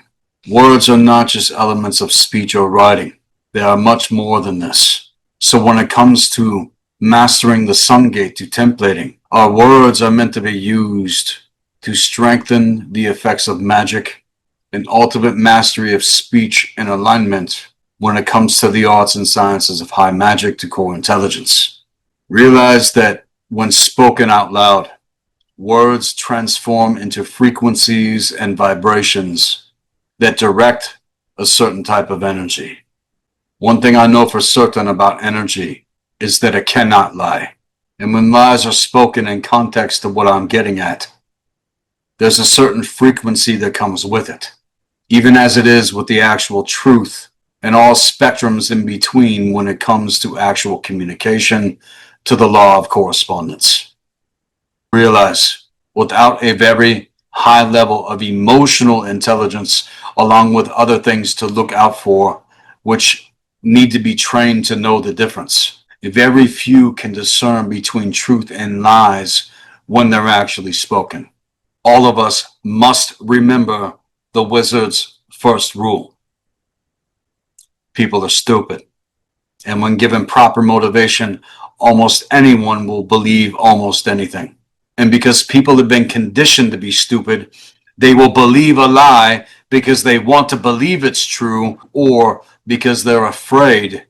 Words are not just elements of speech or writing. They are much more than this. So when it comes to mastering the sun gate to templating, our words are meant to be used to strengthen the effects of magic and ultimate mastery of speech and alignment when it comes to the arts and sciences of high magic to core intelligence. Realize that when spoken out loud, words transform into frequencies and vibrations that direct a certain type of energy. One thing I know for certain about energy is that it cannot lie. And when lies are spoken in context to what I'm getting at, there's a certain frequency that comes with it, even as it is with the actual truth and all spectrums in between when it comes to actual communication to the law of correspondence. Realize, without a very high level of emotional intelligence, along with other things to look out for, which need to be trained to know the difference. Very few can discern between truth and lies when they're actually spoken. All of us must remember the wizard's first rule. People are stupid. And when given proper motivation, almost anyone will believe almost anything. And because people have been conditioned to be stupid, They will believe a lie because they want to believe it's true or because they're afraid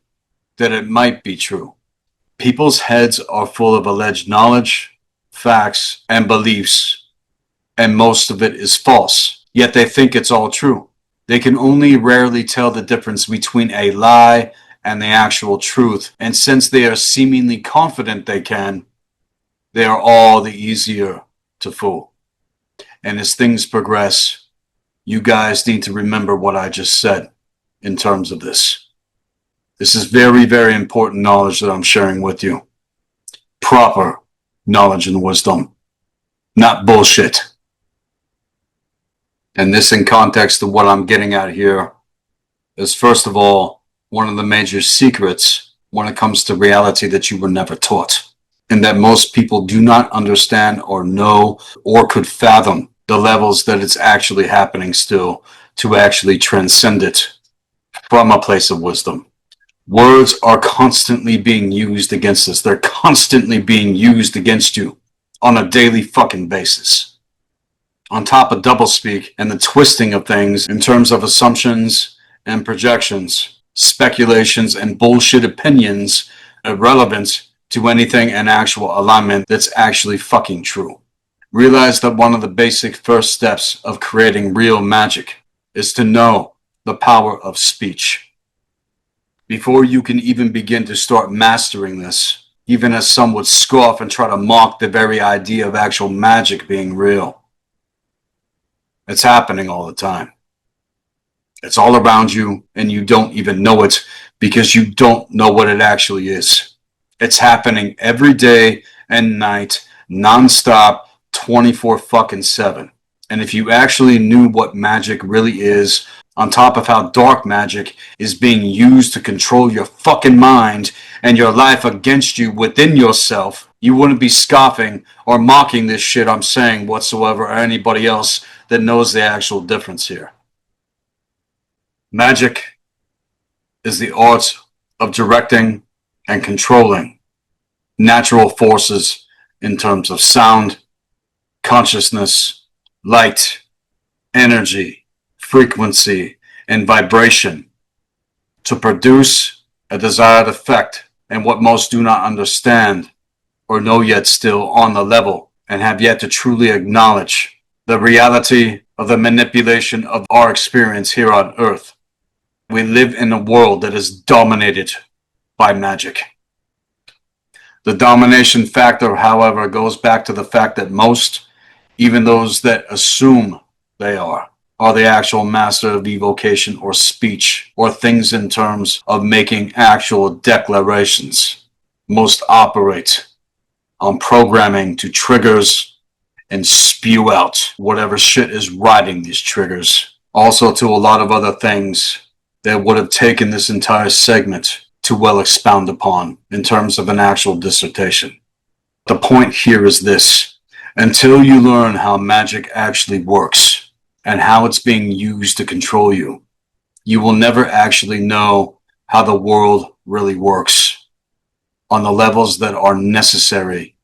that it might be true. People's heads are full of alleged knowledge, facts, and beliefs, and most of it is false, yet they think it's all true. They can only rarely tell the difference between a lie and the actual truth, and since they are seemingly confident they can, they are all the easier to fool. And as things progress, you guys need to remember what I just said in terms of this. This is very, very important knowledge that I'm sharing with you. Proper knowledge and wisdom, not bullshit. And this in context of what I'm getting at here is, first of all, one of the major secrets when it comes to reality that you were never taught, and that most people do not understand or know or could fathom the levels that it's actually happening still to actually transcend it from a place of wisdom. Words are constantly being used against us. They're constantly being used against you on a daily fucking basis. On top of doublespeak and the twisting of things in terms of assumptions and projections, speculations and bullshit opinions irrelevant to anything in actual alignment that's actually fucking true. Realize that one of the basic first steps of creating real magic is to know the power of speech. Before you can even begin to start mastering this, even as some would scoff and try to mock the very idea of actual magic being real. It's happening all the time. It's all around you, and you don't even know it because you don't know what it actually is. It's happening every day and night, nonstop, 24/7. And if you actually knew what magic really is, on top of how dark magic is being used to control your fucking mind and your life against you within yourself, you wouldn't be scoffing or mocking this shit I'm saying whatsoever, or anybody else that knows the actual difference here. Magic is the art of directing and controlling natural forces in terms of sound, consciousness, light, energy, frequency, and vibration to produce a desired effect, and what most do not understand or know yet still on the level and have yet to truly acknowledge the reality of the manipulation of our experience here on Earth. We live in a world that is dominated by magic. The domination factor, however, goes back to the fact that most, even those that assume they are the actual master of evocation or speech or things in terms of making actual declarations. Most operate on programming to triggers and spew out whatever shit is riding these triggers. Also to a lot of other things that would have taken this entire segment to well expound upon in terms of an actual dissertation. The point here is this: until you learn how magic actually works and how it's being used to control you, you will never actually know how the world really works on the levels that are necessary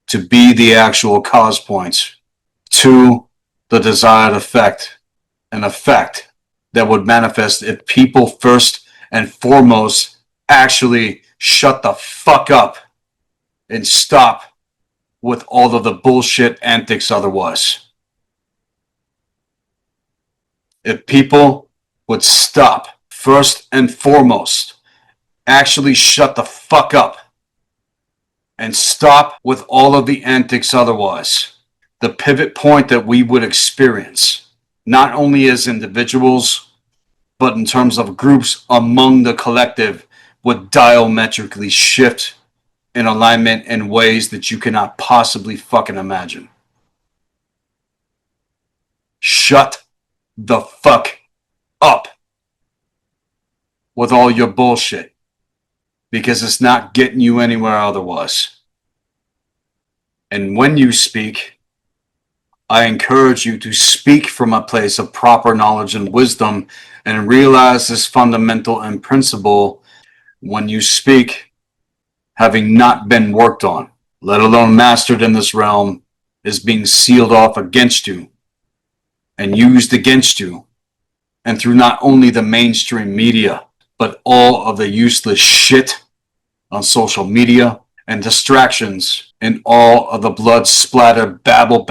to be the actual cause points to the desired effect, an effect that would manifest if people first and foremost actually shut the fuck up and stop with all of the bullshit antics otherwise. If people would stop first and foremost, actually shut the fuck up and stop with all of the antics otherwise, the pivot point that we would experience, not only as individuals, but in terms of groups among the collective, would diametrically shift in alignment in ways that you cannot possibly fucking imagine. Shut the fuck up with all your bullshit, because it's not getting you anywhere otherwise. And when you speak, I encourage you to speak from a place of proper knowledge and wisdom, and realize this fundamental and principle: when you speak, having not been worked on, let alone mastered in this realm, is being sealed off against you and used against you, and through not only the mainstream media, but all of the useless shit on social media and distractions and all of the blood splatter babble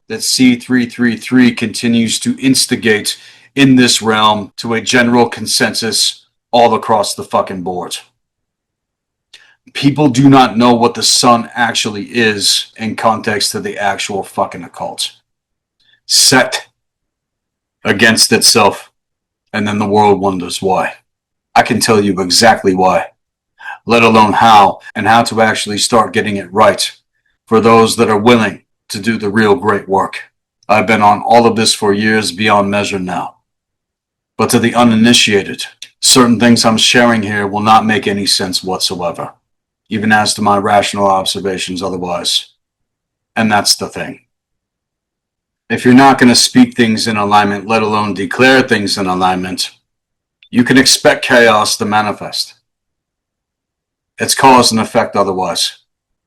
that C333 continues to instigate in this realm to a general consensus all across the fucking board. People do not know what the sun actually is in context to the actual fucking occult. Set against itself, and then the world wonders why. I can tell you exactly why, let alone how, and how to actually start getting it right for those that are willing to do the real great work. I've been on all of this for years beyond measure now. But to the uninitiated, certain things I'm sharing here will not make any sense whatsoever, even as to my rational observations otherwise. And that's the thing. If you're not going to speak things in alignment, let alone declare things in alignment, you can expect chaos to manifest. It's cause and effect otherwise.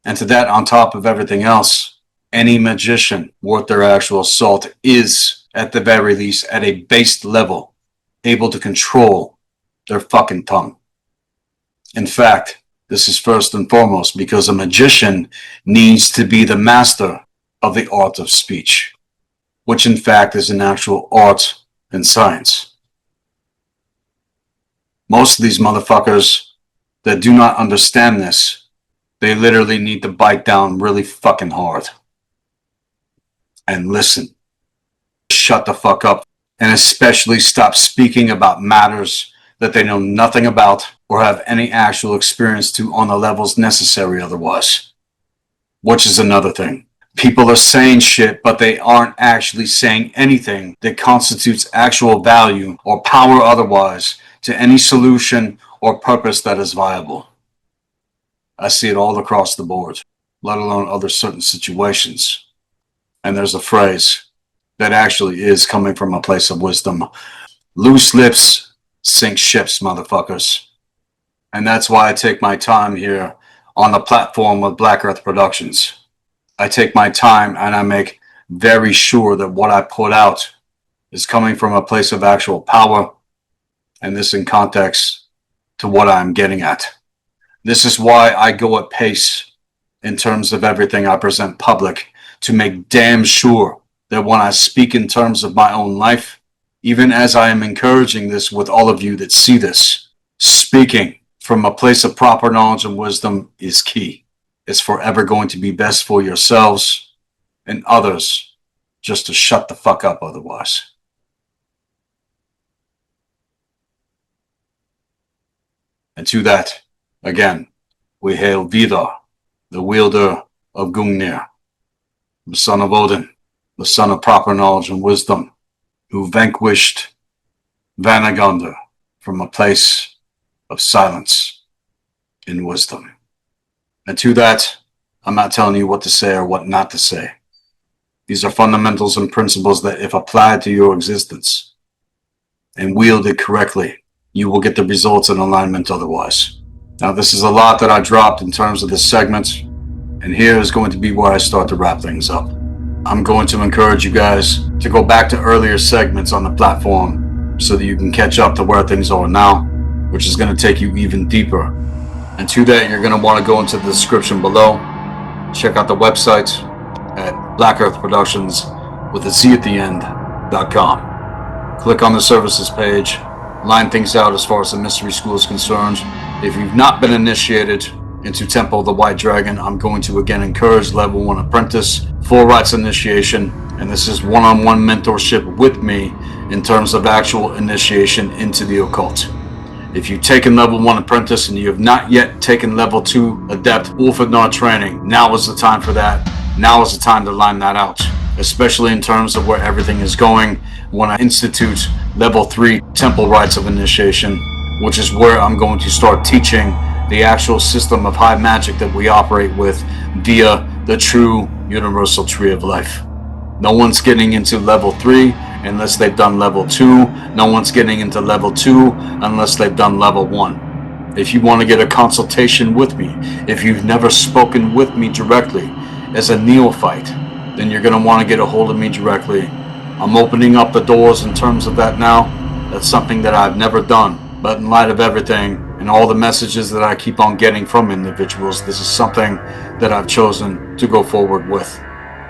And to that, on top of everything else, any magician worth their actual salt is, at the very least, at a based level, able to control their fucking tongue. In fact, this is first and foremost because a magician needs to be the master of the art of speech, which in fact is an actual art and science. Most of these motherfuckers that do not understand this, they literally need to bite down really fucking hard and listen. Shut the fuck up, and especially stop speaking about matters that they know nothing about or have any actual experience to on the levels necessary otherwise. Which is another thing. People are saying shit, but they aren't actually saying anything that constitutes actual value or power otherwise to any solution or purpose that is viable. I see it all across the board, let alone other certain situations. And there's a phrase that actually is coming from a place of wisdom. Loose lips sink ships, motherfuckers. And that's why I take my time here on the platform of Black Earth Productions. I take my time and I make very sure that what I put out is coming from a place of actual power, and this in context to what I'm getting at. This is why I go at pace in terms of everything I present public, to make damn sure that when I speak in terms of my own life, even as I am encouraging this with all of you that see this, speaking from a place of proper knowledge and wisdom is key. It's forever going to be best for yourselves and others just to shut the fuck up otherwise. And to that, again, we hail Vidar, the wielder of Gungnir, the son of Odin, the son of proper knowledge and wisdom, who vanquished Vanaganda from a place of silence in wisdom. And to that, I'm not telling you what to say or what not to say. These are fundamentals and principles that, if applied to your existence and wielded correctly, you will get the results in alignment otherwise. Now, this is a lot that I dropped in terms of this segment, and here is going to be where I start to wrap things up. I'm going to encourage you guys to go back to earlier segments on the platform so that you can catch up to where things are now, which is going to take you even deeper. And to that, you're going to want to go into the description below. Check out the website at blackearthproductions with a Z at the end.com. Click on the services page. Line things out as far as the mystery school is concerned. If you've not been initiated into Temple of the White Dragon, I'm going to again encourage level 1 apprentice, full rights initiation, and this is one-on-one mentorship with me in terms of actual initiation into the occult. If you've taken level 1 apprentice and you have not yet taken level 2 adept Ulfadnar training, now is the time for that. Now is the time to line that out, especially in terms of where everything is going when I institute level 3 temple rites of initiation, which is where I'm going to start teaching the actual system of high magic that we operate with via the true universal tree of life. No one's getting into level 3 unless they've done level 2. No one's getting into level 2 unless they've done level 1. If you want to get a consultation with me, if you've never spoken with me directly as a neophyte, then you're going to want to get a hold of me directly I'm opening up the doors in terms of that now. That's something that I've never done. But in light of everything and all the messages that I keep on getting from individuals, this is something that I've chosen to go forward with.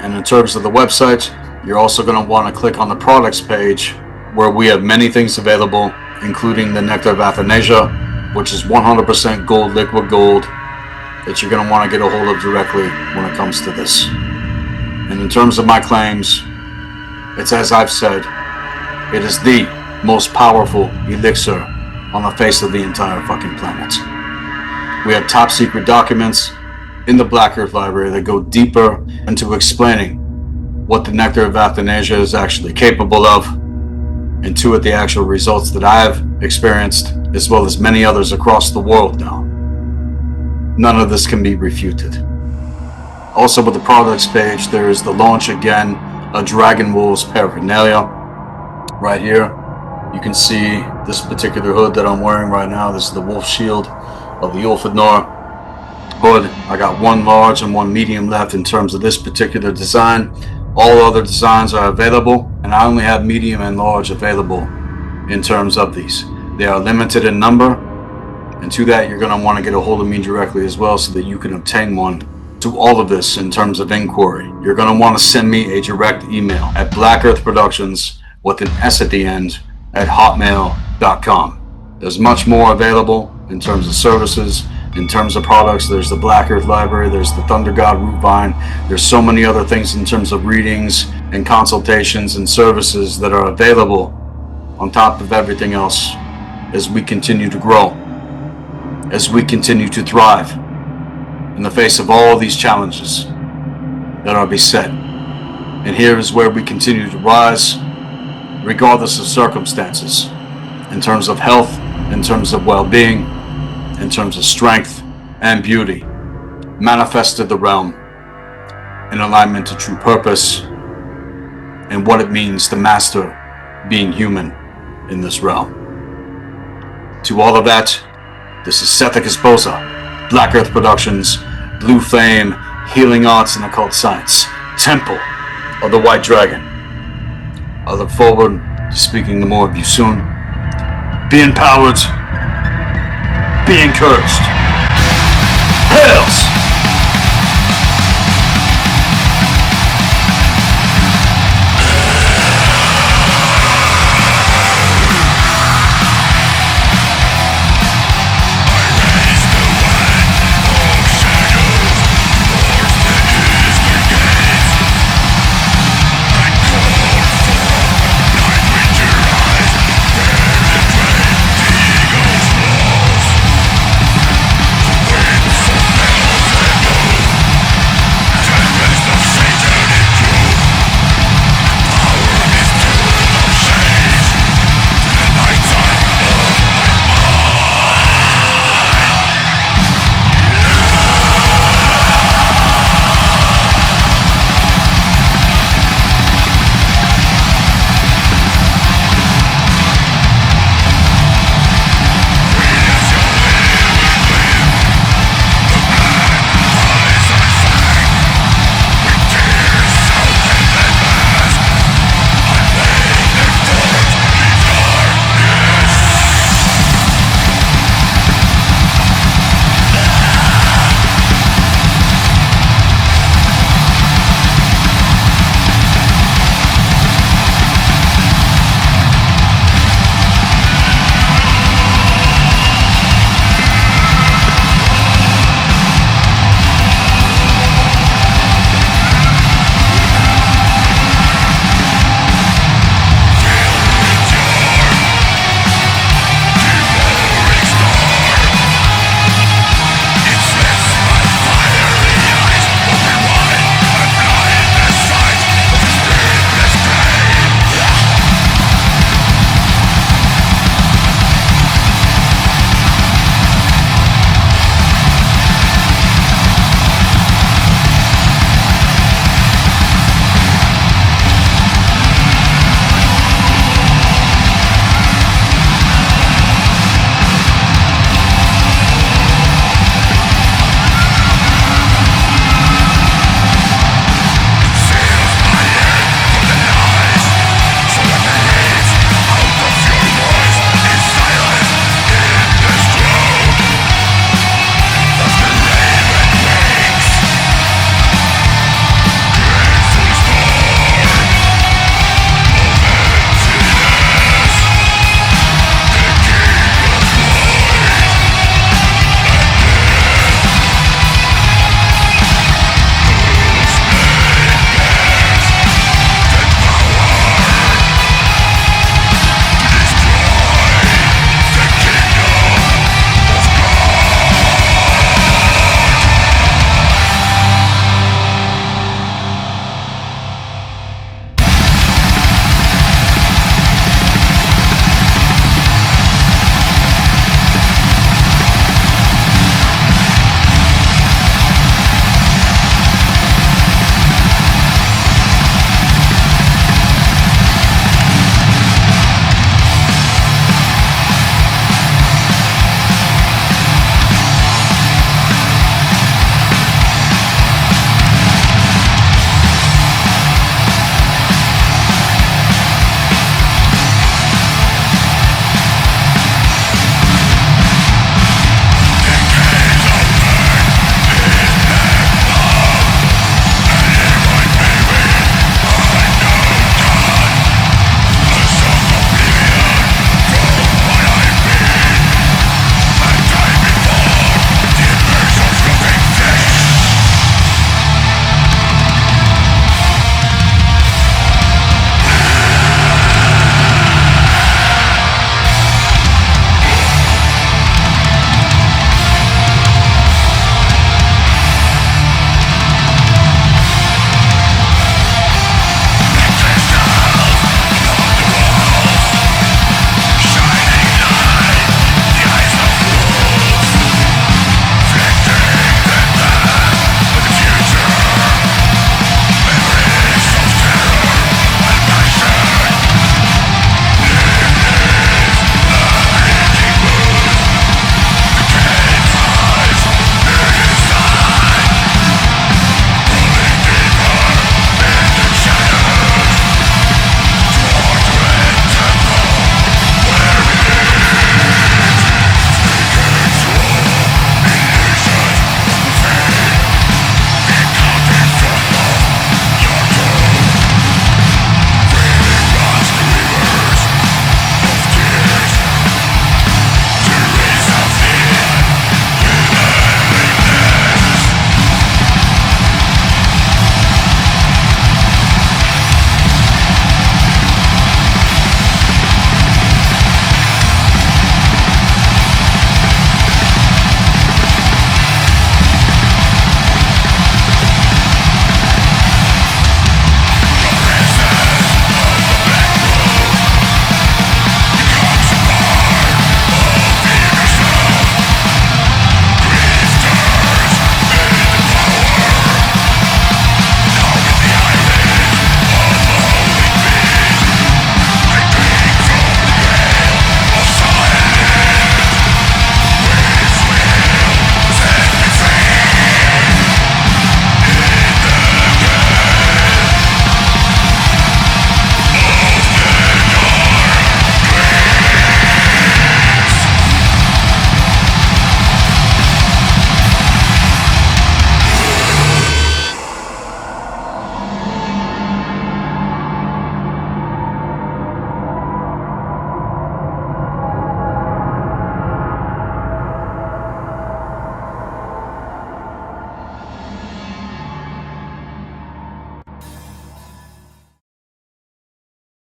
And in terms of the website, you're also going to want to click on the products page, where we have many things available, including the Nectar of Athanasia, which is 100% gold, liquid gold, that you're going to want to get a hold of directly when it comes to this. And in terms of my claims, it's as I've said, it is the most powerful elixir on the face of the entire fucking planet. We have top secret documents in the Black Earth Library that go deeper into explaining what the Nectar of Athanasia is actually capable of, and two of the actual results that I have experienced, as well as many others across the world now. None of this can be refuted. Also with the products page, there is the launch again of Dragon Wolf's paraphernalia. Right here, you can see this particular hood that I'm wearing right now. This is the wolf shield of the Ulfadnor hood. I got one large and one medium left in terms of this particular design. All other designs are available, and I only have medium and large available in terms of these. They are limited in number, and to that you're going to want to get a hold of me directly as well so that you can obtain one. To all of this in terms of inquiry, you're going to want to send me a direct email at blackearthproductions with an S at the end at hotmail.com. There's much more available in terms of services, in terms of products. There's the Black Earth Library, there's the Thunder God Root Vine, there's so many other things in terms of readings and consultations and services that are available on top of everything else as we continue to grow, as we continue to thrive in the face of all these challenges that are beset. And here is where we continue to rise regardless of circumstances, in terms of health, in terms of well-being, in terms of strength and beauty, manifested the realm in alignment to true purpose and what it means to master being human in this realm. To all of that, this is Sethikus Boza, Black Earth Productions, Blue Flame, Healing Arts and Occult Science, Temple of the White Dragon. I look forward to speaking to more of you soon. Be empowered. Be encouraged. HAILZ!